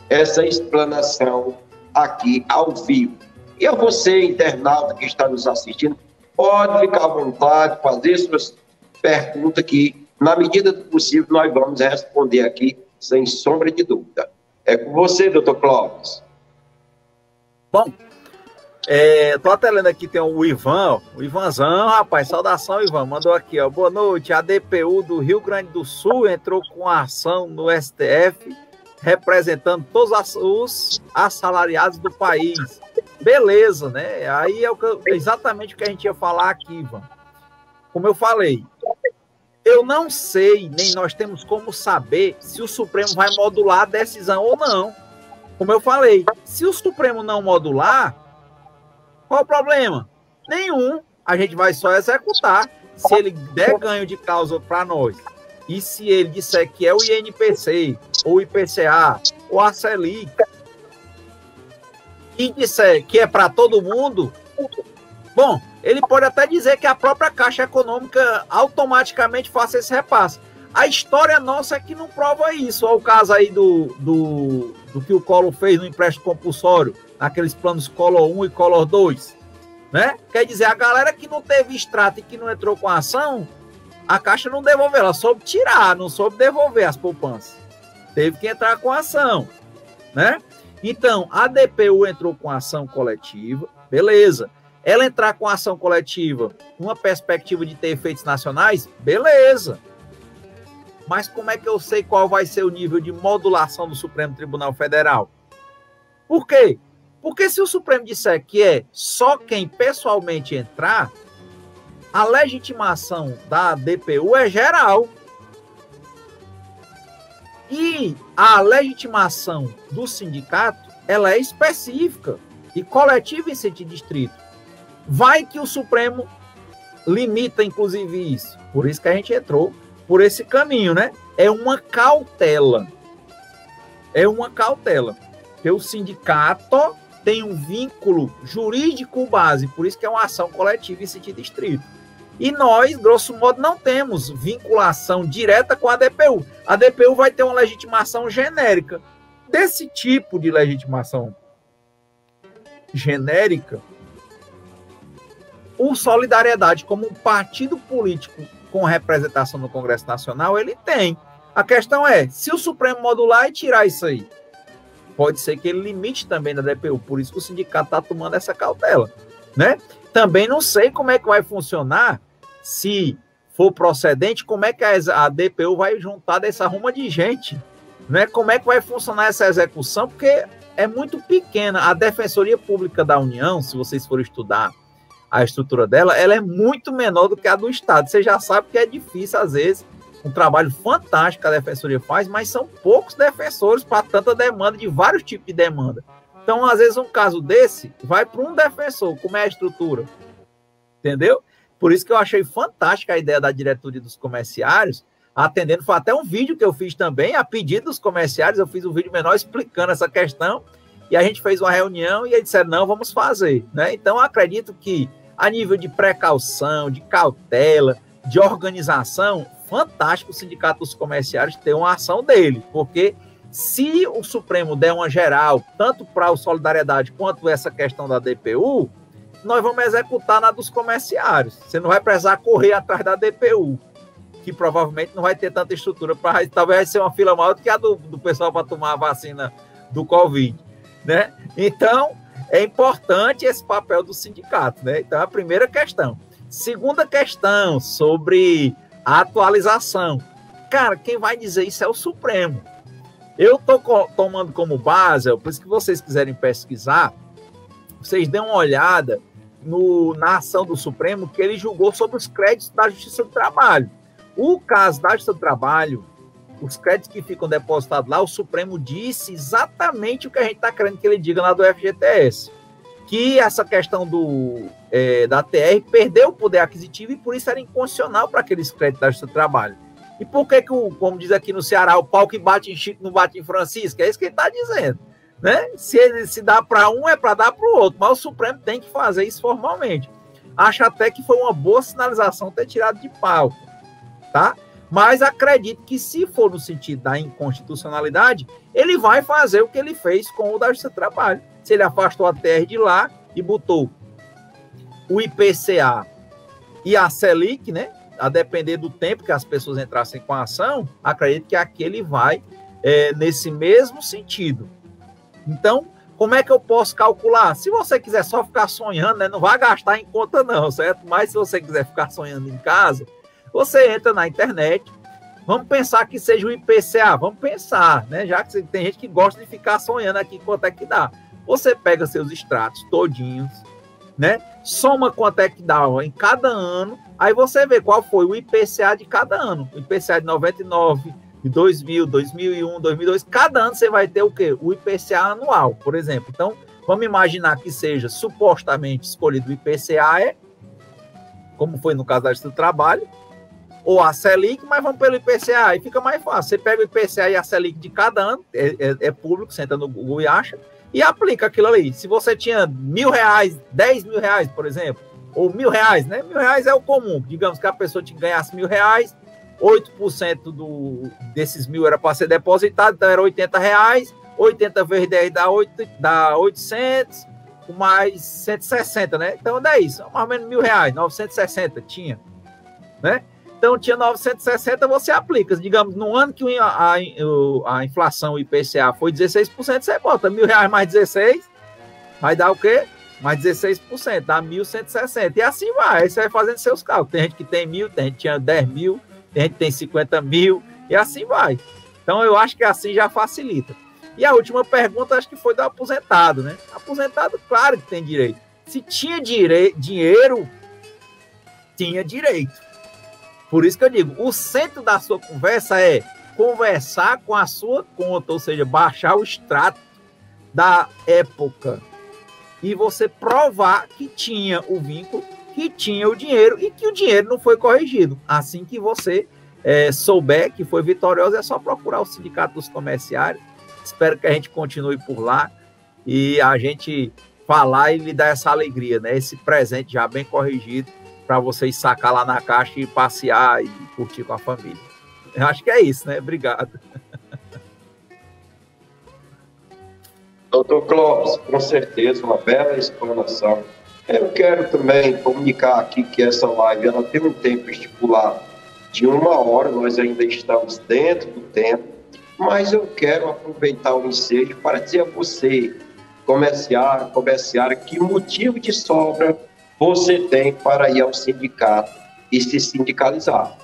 essa explanação aqui ao vivo. E a você, internauta que está nos assistindo, pode ficar à vontade, fazer suas perguntas que, na medida do possível, nós vamos responder aqui, sem sombra de dúvida. É com você, doutor Cláudio. Bom, tô até lendo aqui, tem o Ivan, o Ivanzão, rapaz, saudação, Ivan, mandou aqui, ó, boa noite, a DPU do Rio Grande do Sul entrou com a ação no STF, representando todos os assalariados do país. Beleza, né? Aí é exatamente o que a gente ia falar aqui, Ivan. Como eu falei, eu não sei, nem nós temos como saber se o Supremo vai modular a decisão ou não. Como eu falei, se o Supremo não modular, qual o problema? Nenhum. A gente vai só executar. Se ele der ganho de causa para nós, e se ele disser que é o INPC, ou o IPCA, ou a Selic, e disser que é para todo mundo, bom, ele pode até dizer que a própria Caixa Econômica automaticamente faça esse repasse. A história nossa é que não prova isso. Olha o caso aí do que o Collor fez no empréstimo compulsório, naqueles planos Collor 1 e Collor 2, né? Quer dizer, a galera que não teve extrato e que não entrou com a ação, a Caixa não devolveu, ela soube tirar, não soube devolver as poupanças. Teve que entrar com a ação, né? Então, a DPU entrou com a ação coletiva, beleza. Ela entrar com a ação coletiva, uma perspectiva de ter efeitos nacionais, beleza. Mas como é que eu sei qual vai ser o nível de modulação do Supremo Tribunal Federal? Por quê? Porque se o Supremo disser que é só quem pessoalmente entrar, a legitimação da DPU é geral. E a legitimação do sindicato, ela é específica e coletiva em sentido estrito. Vai que o Supremo limita, inclusive, isso. Por isso que a gente entrou por esse caminho, né? É uma cautela. É uma cautela. Porque o sindicato tem um vínculo jurídico base, por isso que é uma ação coletiva em sentido estrito. E nós, grosso modo, não temos vinculação direta com a DPU. A DPU vai ter uma legitimação genérica. Desse tipo de legitimação genérica, o Solidariedade, como um partido político com representação no Congresso Nacional, ele tem. A questão é, se o Supremo modular e tirar isso aí, pode ser que ele limite também na DPU, por isso que o sindicato está tomando essa cautela, né? Também não sei como é que vai funcionar, se for procedente, como é que a DPU vai juntar dessa ruma de gente, né? Como é que vai funcionar essa execução, porque é muito pequena. A Defensoria Pública da União, se vocês forem estudar a estrutura dela, ela é muito menor do que a do Estado. Você já sabe que é difícil, às vezes, um trabalho fantástico que a Defensoria faz, mas são poucos defensores para tanta demanda, de vários tipos de demanda. Então, às vezes, um caso desse vai para um defensor, como é a estrutura. Entendeu? Por isso que eu achei fantástica a ideia da diretoria dos comerciários, atendendo, foi até um vídeo que eu fiz também, a pedido dos comerciários, eu fiz um vídeo menor explicando essa questão, e a gente fez uma reunião e eles disseram, não, vamos fazer, né? Então, eu acredito que a nível de precaução, de cautela, de organização, fantástico o Sindicato dos Comerciários ter uma ação dele, porque se o Supremo der uma geral, tanto para o Solidariedade quanto essa questão da DPU, nós vamos executar na dos comerciários. Você não vai precisar correr atrás da DPU, que provavelmente não vai ter tanta estrutura para, talvez vai ser uma fila maior do que a do pessoal para tomar a vacina do Covid, né? Então, é importante esse papel do sindicato, né? Então, a primeira questão. Segunda questão, sobre a atualização. Cara, quem vai dizer isso é o Supremo. Eu estou tomando como base, por isso que vocês quiserem pesquisar, vocês dêem uma olhada na ação do Supremo que ele julgou sobre os créditos da Justiça do Trabalho. O caso da Justiça do Trabalho, os créditos que ficam depositados lá, o Supremo disse exatamente o que a gente está querendo que ele diga lá do FGTS, que essa questão da TR perdeu o poder aquisitivo e por isso era inconstitucional para aqueles créditos da Justiça do Trabalho. E por que, como diz aqui no Ceará, o pau que bate em Chico não bate em Francisco? É isso que ele está dizendo, né? Se dá para um, é para dar para o outro, mas o Supremo tem que fazer isso formalmente. Acho até que foi uma boa sinalização ter tirado de pauta, tá? Mas acredito que, se for no sentido da inconstitucionalidade, ele vai fazer o que ele fez com o da Justiça do Trabalho. Se ele afastou a TR de lá e botou o IPCA e a Selic, né? A depender do tempo que as pessoas entrassem com a ação, acredito que aqui ele vai nesse mesmo sentido. Então, como é que eu posso calcular? Se você quiser só ficar sonhando, né? Não vai gastar em conta não, certo? Mas se você quiser ficar sonhando em casa, você entra na internet, vamos pensar que seja o IPCA, vamos pensar, né? Já que tem gente que gosta de ficar sonhando aqui quanto é que dá. Você pega seus extratos todinhos, né? Soma quanto é que dá em cada ano, aí você vê qual foi o IPCA de cada ano. O IPCA de 99, de 2000, 2001, 2002, cada ano você vai ter o quê? O IPCA anual, por exemplo. Então, vamos imaginar que seja supostamente escolhido o IPCA, como foi no caso da Justiça do Trabalho, ou a Selic, mas vamos pelo IPCA, aí fica mais fácil. Você pega o IPCA e a Selic de cada ano, é público, você entra no Google e acha, e aplica aquilo ali. Se você tinha R$1.000, R$10.000, por exemplo, ou R$1.000, né? R$1.000 é o comum. Digamos que a pessoa te ganhasse R$1.000, 8% desses 1.000 era para ser depositado, então era R$80, 80 vezes 10 dá 800, mais 160, né? Então dá isso, mais ou menos R$1.000, 960 tinha, né? Então tinha 960, você aplica. Digamos, no ano que a inflação, o IPCA foi 16%, você bota R$1.000 mais 16, vai dar o quê? Mais 16%, dá 1.160. E assim vai, aí você vai fazendo seus cálculos. Tem gente que tem 1.000, tem gente que tinha 10.000, tem gente que tem 50.000, e assim vai. Então eu acho que assim já facilita. E a última pergunta, acho que foi do aposentado, né? Aposentado, claro que tem direito. Se tinha dinheiro, tinha direito. Por isso que eu digo, o centro da sua conversa é conversar com a sua conta, ou seja, baixar o extrato da época e você provar que tinha o vínculo, que tinha o dinheiro e que o dinheiro não foi corrigido. Assim que você souber que foi vitorioso, é só procurar o Sindicato dos Comerciários. Espero que a gente continue por lá e a gente falar e lhe dar essa alegria, né? Esse presente já bem corrigido, para vocês sacar lá na caixa e passear e curtir com a família. Eu acho que é isso, né? Obrigado. Doutor Clóvis, com certeza, uma bela explanação. Eu quero também comunicar aqui que essa live ela tem um tempo estipulado de 1 hora, nós ainda estamos dentro do tempo, mas eu quero aproveitar o ensejo para dizer a você, comerciário, que motivo de sobra você tem para ir ao sindicato e se sindicalizar.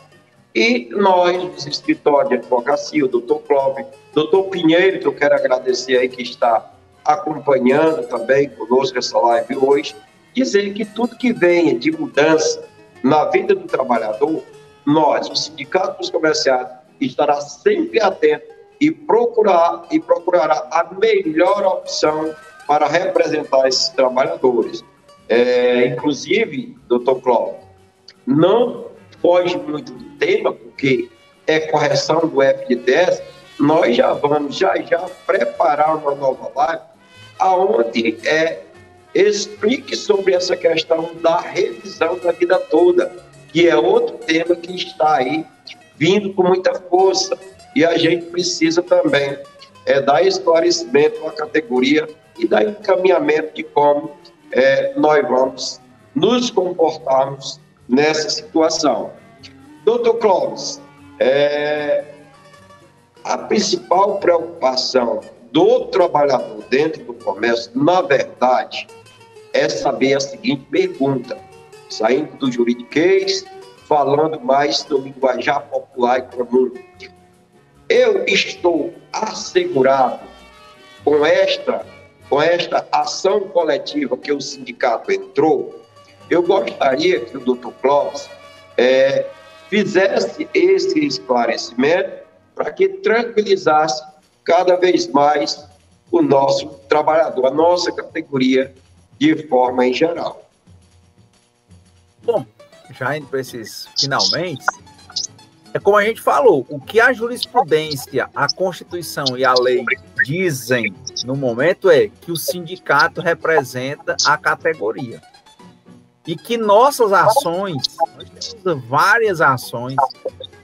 E nós, os escritórios de advocacia, o doutor Clóvis, doutor Pinheiro, que eu quero agradecer aí que está acompanhando também conosco essa live hoje, dizer que tudo que venha de mudança na vida do trabalhador, nós, o Sindicato dos Comerciários, estará sempre atento e procurará a melhor opção para representar esses trabalhadores. Inclusive, doutor Cláudio, não foge muito do tema, porque é correção do FGTS, nós já vamos já preparar uma nova live aonde explique sobre essa questão da revisão da vida toda, que é outro tema que está aí vindo com muita força, e a gente precisa também dar esclarecimento à categoria e dar encaminhamento de como nós vamos nos comportarmos nessa situação. Doutor Clóvis, a principal preocupação do trabalhador dentro do comércio, na verdade, é saber a seguinte pergunta, saindo do juridiquês, falando mais do linguajar popular e comum. Eu estou assegurado com esta ação coletiva que o sindicato entrou? Eu gostaria que o doutor Clóvis fizesse esse esclarecimento para que tranquilizasse cada vez mais o nosso trabalhador, a nossa categoria, de forma em geral. Bom, já indo para esses finalmente, é como a gente falou, o que a jurisprudência, a Constituição e a lei dizem no momento é que o sindicato representa a categoria. E que nossas ações, nós temos várias ações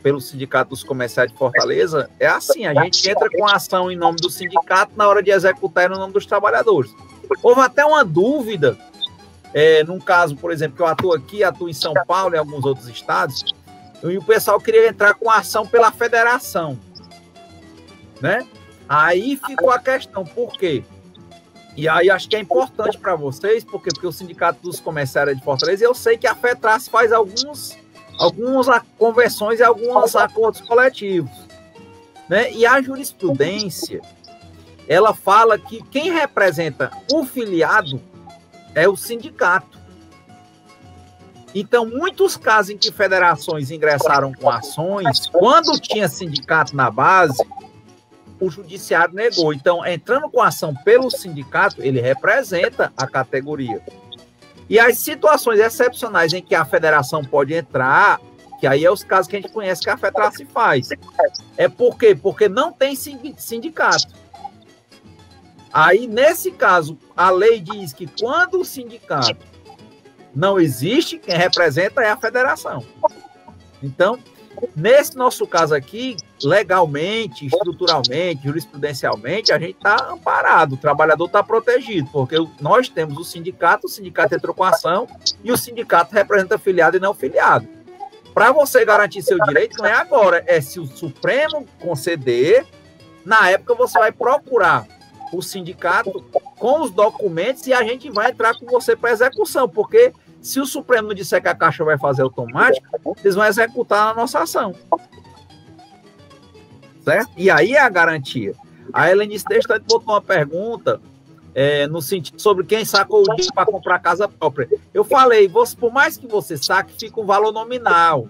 pelo Sindicato dos Comerciários de Fortaleza, é assim, a gente entra com a ação em nome do sindicato na hora de executar no nome dos trabalhadores. Houve até uma dúvida, num caso, por exemplo, que eu atuo aqui, atuo em São Paulo e em alguns outros estados, e o pessoal queria entrar com a ação pela federação, né? Aí ficou a questão, por quê? E aí acho que é importante para vocês, porque o Sindicato dos Comerciários de Fortaleza, eu sei que a FETRAS faz algumas convenções e alguns acordos coletivos, né? E a jurisprudência, ela fala que quem representa o filiado é o sindicato. Então, muitos casos em que federações ingressaram com ações, quando tinha sindicato na base, o judiciário negou. Então, entrando com ação pelo sindicato, ele representa a categoria. E as situações excepcionais em que a federação pode entrar, que aí é os casos que a gente conhece que a FETRAS se faz. É por quê? Porque não tem sindicato. Aí, nesse caso, a lei diz que quando o sindicato não existe, quem representa é a federação. Então, nesse nosso caso aqui, legalmente, estruturalmente, jurisprudencialmente, a gente está amparado, o trabalhador está protegido, porque nós temos o sindicato entrou com ação e o sindicato representa filiado e não filiado. Para você garantir seu direito, não é agora, é se o Supremo conceder, na época você vai procurar o sindicato com os documentos e a gente vai entrar com você para execução, porque se o Supremo não disser que a Caixa vai fazer automático, eles vão executar a nossa ação. Certo? E aí é a garantia. A Helenice Testante botou uma pergunta no sentido sobre quem sacou o dinheiro para comprar casa própria. Eu falei, por mais que você saque, fica um valor nominal.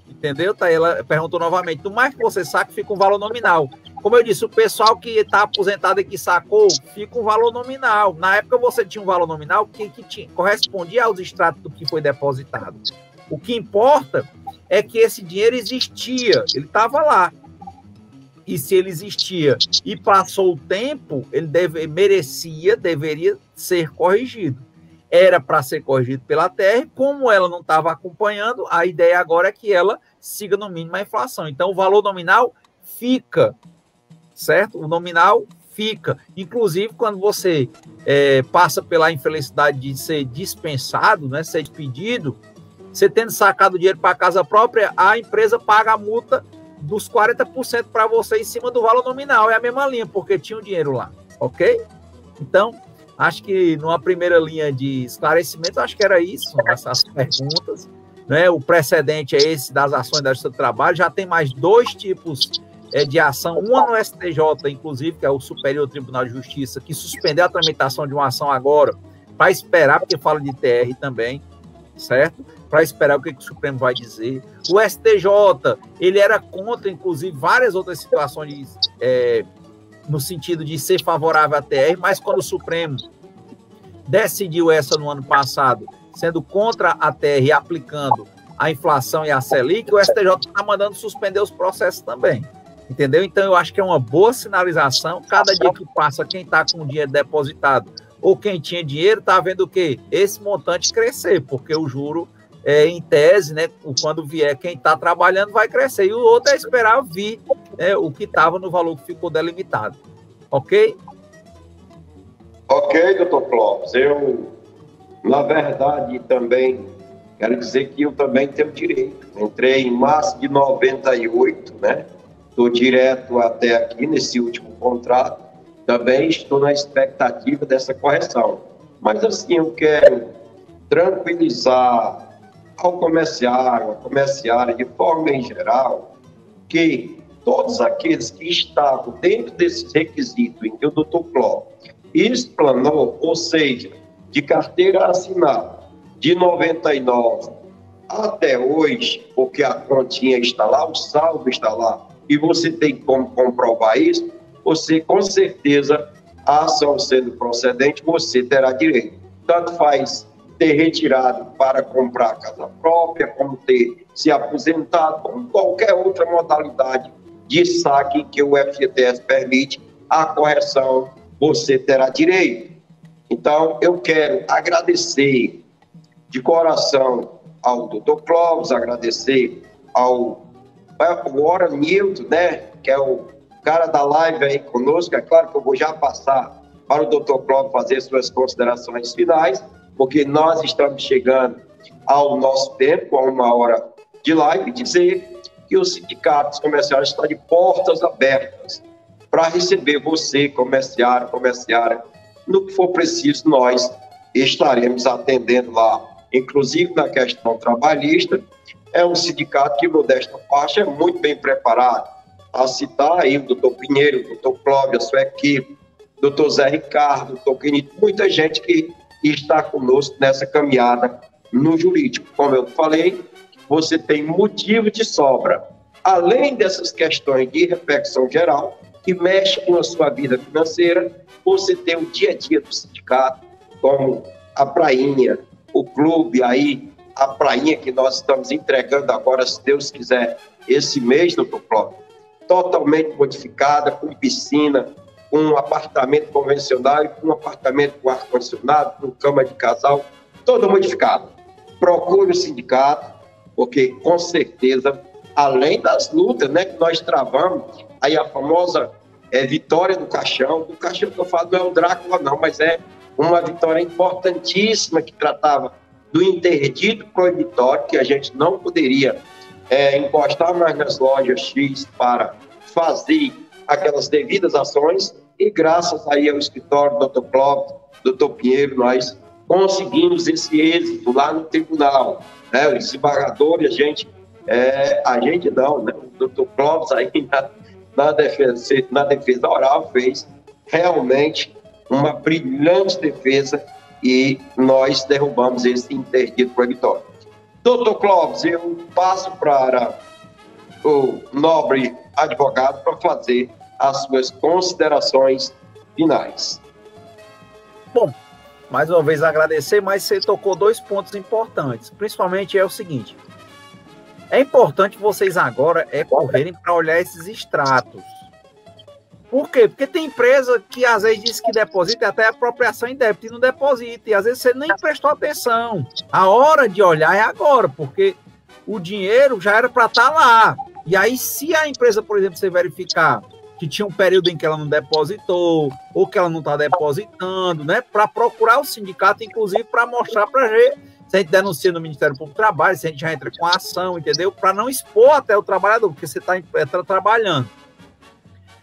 Entendeu? Tá, ela perguntou novamente, por mais que você saque, fica um valor nominal. Como eu disse, o pessoal que está aposentado e que sacou, fica um valor nominal. Na época você tinha um valor nominal que correspondia aos extratos do que foi depositado. O que importa é que esse dinheiro existia, ele estava lá. E se ele existia e passou o tempo, ele deveria ser corrigido. Era para ser corrigido pela TR, como ela não estava acompanhando, a ideia agora é que ela siga no mínimo a inflação. Então, o valor nominal fica, certo? O nominal fica. Inclusive, quando você passa pela infelicidade de ser dispensado, né, ser despedido, você tendo sacado dinheiro para a casa própria, a empresa paga a multa dos 40% para você em cima do valor nominal. É a mesma linha, porque tinha o dinheiro lá, ok? Então, acho que numa primeira linha de esclarecimento, acho que era isso, essas perguntas, né? O precedente é esse das ações da Justiça do Trabalho, já tem mais 2 tipos de ação, uma no STJ, inclusive, que é o Superior Tribunal de Justiça, que suspendeu a tramitação de uma ação agora, para esperar, porque fala de TR também, certo? Para esperar o que o Supremo vai dizer. O STJ, ele era contra, inclusive, várias outras situações no sentido de ser favorável à TR, mas quando o Supremo decidiu essa no ano passado, sendo contra a TR e aplicando a inflação e a Selic, o STJ está mandando suspender os processos também. Entendeu? Então, eu acho que é uma boa sinalização. Cada dia que passa, quem está com o dinheiro depositado ou quem tinha dinheiro está vendo o quê? Esse montante crescer, porque o juro, em tese, né, quando vier quem está trabalhando vai crescer. E o outro é esperar vir o que estava no valor que ficou delimitado. Ok? Ok, doutor Clóvis. Eu, na verdade, também quero dizer que eu também tenho direito. Entrei em março de 98, né? Estou direto até aqui nesse último contrato. Também estou na expectativa dessa correção. Mas, assim, eu quero tranquilizar ao comerciário, a comerciária, de forma em geral, que todos aqueles que estavam dentro desses requisitos em que o doutor Clóvis explanou, ou seja, de carteira assinada, de 99 até hoje, porque a continha está lá, o saldo está lá, e você tem como comprovar isso, você, com certeza, a ação sendo procedente, você terá direito. Tanto faz ter retirado para comprar casa própria, como ter se aposentado, como qualquer outra modalidade de saque que o FGTS permite, a correção você terá direito. Então, eu quero agradecer de coração ao doutor Clóvis, agradecer ao Oranildo, né, que é o cara da live aí conosco. É claro que eu vou já passar para o doutor Clóvis fazer suas considerações finais, porque nós estamos chegando ao nosso tempo, a 1 hora de live, e dizer que o Sindicato dos Comerciários está de portas abertas para receber você, comerciário, comerciária, no que for preciso, nós estaremos atendendo lá, inclusive na questão trabalhista. É um sindicato que, modesta parte, é muito bem preparado. A citar aí o doutor Pinheiro, o doutor Clóvis, a sua equipe, o doutor Zé Ricardo, o doutor Quinito, muita gente que está conosco nessa caminhada no jurídico. Como eu falei, você tem motivo de sobra. Além dessas questões de reflexão geral, que mexe com a sua vida financeira, você tem o dia a dia do sindicato, como a prainha, o clube aí, a prainha que nós estamos entregando agora, se Deus quiser, esse mês, doutor Clóvis, totalmente modificada, com piscina, com um apartamento convencional e com um apartamento com ar-condicionado, com cama de casal, todo modificado. Procure o sindicato, porque, com certeza, além das lutas, né, que nós travamos, aí a famosa vitória do caixão que eu falo não é o Drácula não, mas é uma vitória importantíssima que tratava do interdito proibitório, que a gente não poderia encostar mais nas lojas X para fazer aquelas devidas ações, e graças aí ao escritório do Dr. Clóvis, Dr. Pinheiro, nós conseguimos esse êxito lá no tribunal, né? O desembargador, a gente não, né? O Dr. Clóvis aí na defesa oral fez realmente uma brilhante defesa e nós derrubamos esse interdito proibitório. Doutor Clóvis, eu passo para o nobre advogado para fazer as suas considerações finais. Bom, mais uma vez agradecer, mas você tocou 2 pontos importantes. Principalmente é o seguinte: é importante vocês agora correrem para olhar esses extratos. Por quê? Porque tem empresa que às vezes diz que deposita até apropriação em débito e não deposita. E às vezes você nem prestou atenção. A hora de olhar é agora, porque o dinheiro já era para estar lá. E aí, se a empresa, por exemplo, você verificar que tinha um período em que ela não depositou, ou que ela não está depositando, né? Para procurar o sindicato, inclusive, para mostrar para a gente, se a gente denuncia no Ministério Público do Trabalho, se a gente já entra com a ação, entendeu? Para não expor até o trabalhador, porque você está trabalhando.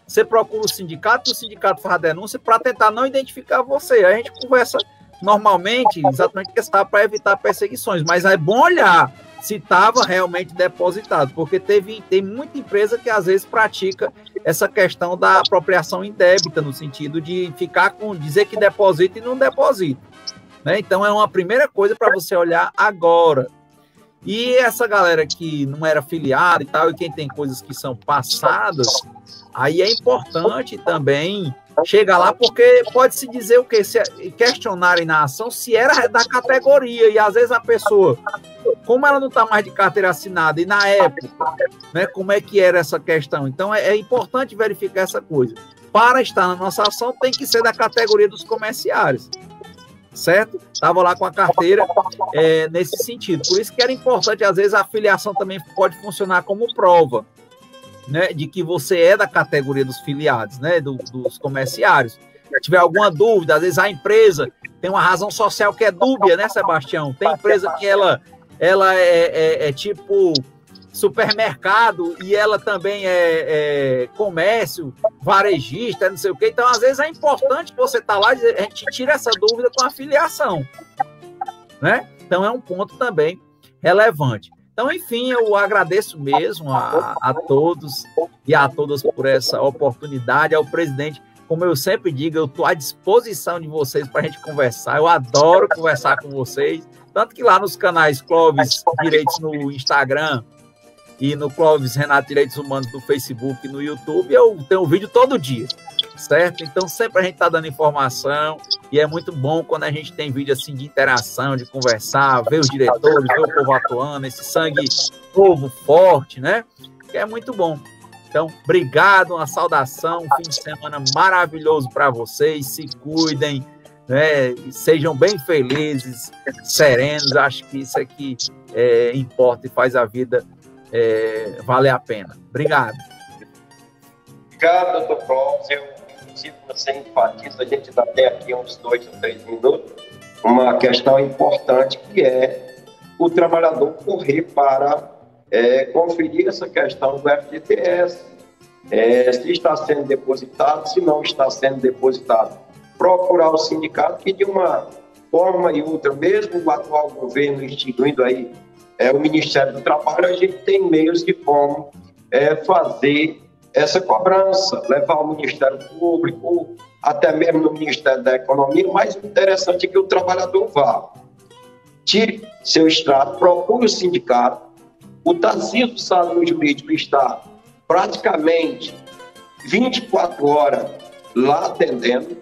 Você procura o sindicato faz a denúncia para tentar não identificar você. A gente conversa normalmente, exatamente porque está para evitar perseguições, mas é bom olhar se estava realmente depositado, porque tem muita empresa que às vezes pratica essa questão da apropriação indébita, no sentido de dizer que deposita e não deposita, né? Então é uma primeira coisa para você olhar agora. E essa galera que não era filiada e tal, e quem tem coisas que são passadas, aí é importante também chegar lá, porque pode-se dizer o quê? Se questionarem na ação se era da categoria, e às vezes a pessoa como ela não está mais de carteira assinada, e na época, né, como é que era essa questão? Então, é importante verificar essa coisa. Para estar na nossa ação, tem que ser da categoria dos comerciários, certo? Estava lá com a carteira nesse sentido. Por isso que era importante, às vezes, a filiação também pode funcionar como prova, né, de que você é da categoria dos filiados, né, dos comerciários. Se tiver alguma dúvida, às vezes a empresa tem uma razão social que é dúbia, né, Sebastião? Tem empresa que ela é tipo supermercado e ela também é comércio, varejista, não sei o quê. Então, às vezes, é importante você estar lá e a gente tira essa dúvida com a filiação, né? Então, é um ponto também relevante. Então, enfim, eu agradeço mesmo a todos e a todas por essa oportunidade, ao presidente. Como eu sempre digo, eu estou à disposição de vocês para a gente conversar. Eu adoro conversar com vocês. Tanto que lá nos canais Clóvis Direitos no Instagram e no Clóvis Renato Direitos Humanos no Facebook e no YouTube, eu tenho um vídeo todo dia, certo? Então, sempre a gente está dando informação e é muito bom quando a gente tem vídeo assim de interação, de conversar, ver os diretores, ver o povo atuando, esse sangue novo, forte, né? Que é muito bom. Então, obrigado, uma saudação, um fim de semana maravilhoso para vocês, se cuidem, né? Sejam bem felizes, serenos, acho que isso aqui importa e faz a vida valer a pena. Obrigado. Obrigado, doutor Clóvis. Inclusive, você enfatiza, a gente ainda tem aqui uns 2 ou 3 minutos, uma questão importante que é o trabalhador correr para conferir essa questão do FGTS, se está sendo depositado, se não está sendo depositado. Procurar o sindicato que, de uma forma e outra, mesmo o atual governo instituindo aí o Ministério do Trabalho, a gente tem meios de como fazer essa cobrança, levar ao Ministério Público, até mesmo no Ministério da Economia. Mas o interessante é que o trabalhador vá, tire seu extrato, procure o sindicato. O Tarcísio do Salão Jurídico está praticamente 24 horas lá atendendo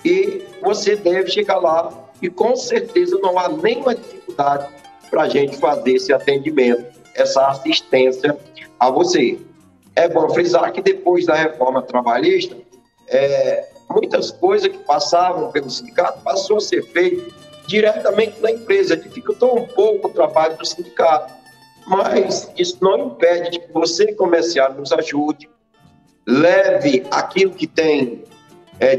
e você deve chegar lá e com certeza não há nenhuma dificuldade para a gente fazer esse atendimento, essa assistência a você. É bom frisar que depois da reforma trabalhista, muitas coisas que passavam pelo sindicato passou a ser feito diretamente na empresa, dificultou um pouco o trabalho do sindicato. Mas isso não impede de que você, comerciário, nos ajude, leve aquilo que tem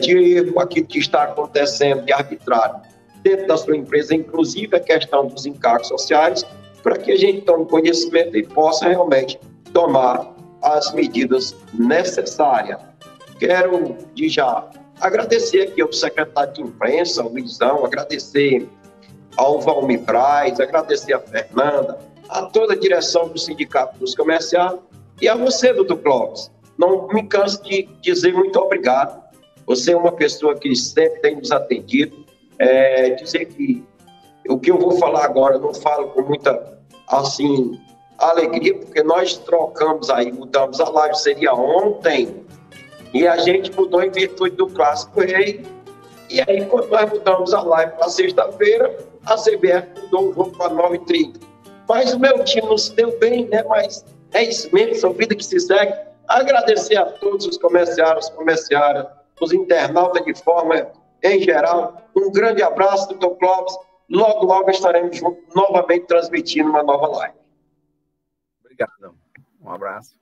de erro, aquilo que está acontecendo de arbitrário dentro da sua empresa, inclusive a questão dos encargos sociais, para que a gente tome conhecimento e possa realmente tomar as medidas necessárias. Quero, de já, agradecer aqui ao secretário de imprensa, ao Luizão, agradecer ao Valmir Braz, agradecer a Fernanda, a toda a direção do Sindicato dos Comerciários e a você, doutor Clóvis. Não me canso de dizer muito obrigado. Você é uma pessoa que sempre tem nos atendido. Dizer que o que eu vou falar agora, eu não falo com muita, assim, alegria, porque nós trocamos aí, mudamos a live, seria ontem, e a gente mudou em virtude do Clássico Rei. E aí, quando nós mudamos a live para sexta-feira, a CBF mudou o jogo para 9h30. Mas o meu time não se deu bem, né? Mas é isso mesmo, são vida que se segue. Agradecer a todos os comerciários, comerciárias, os internautas de forma em geral. Um grande abraço, doutor Clóvis. Logo, logo estaremos juntos, novamente transmitindo uma nova live. Obrigado. Um abraço.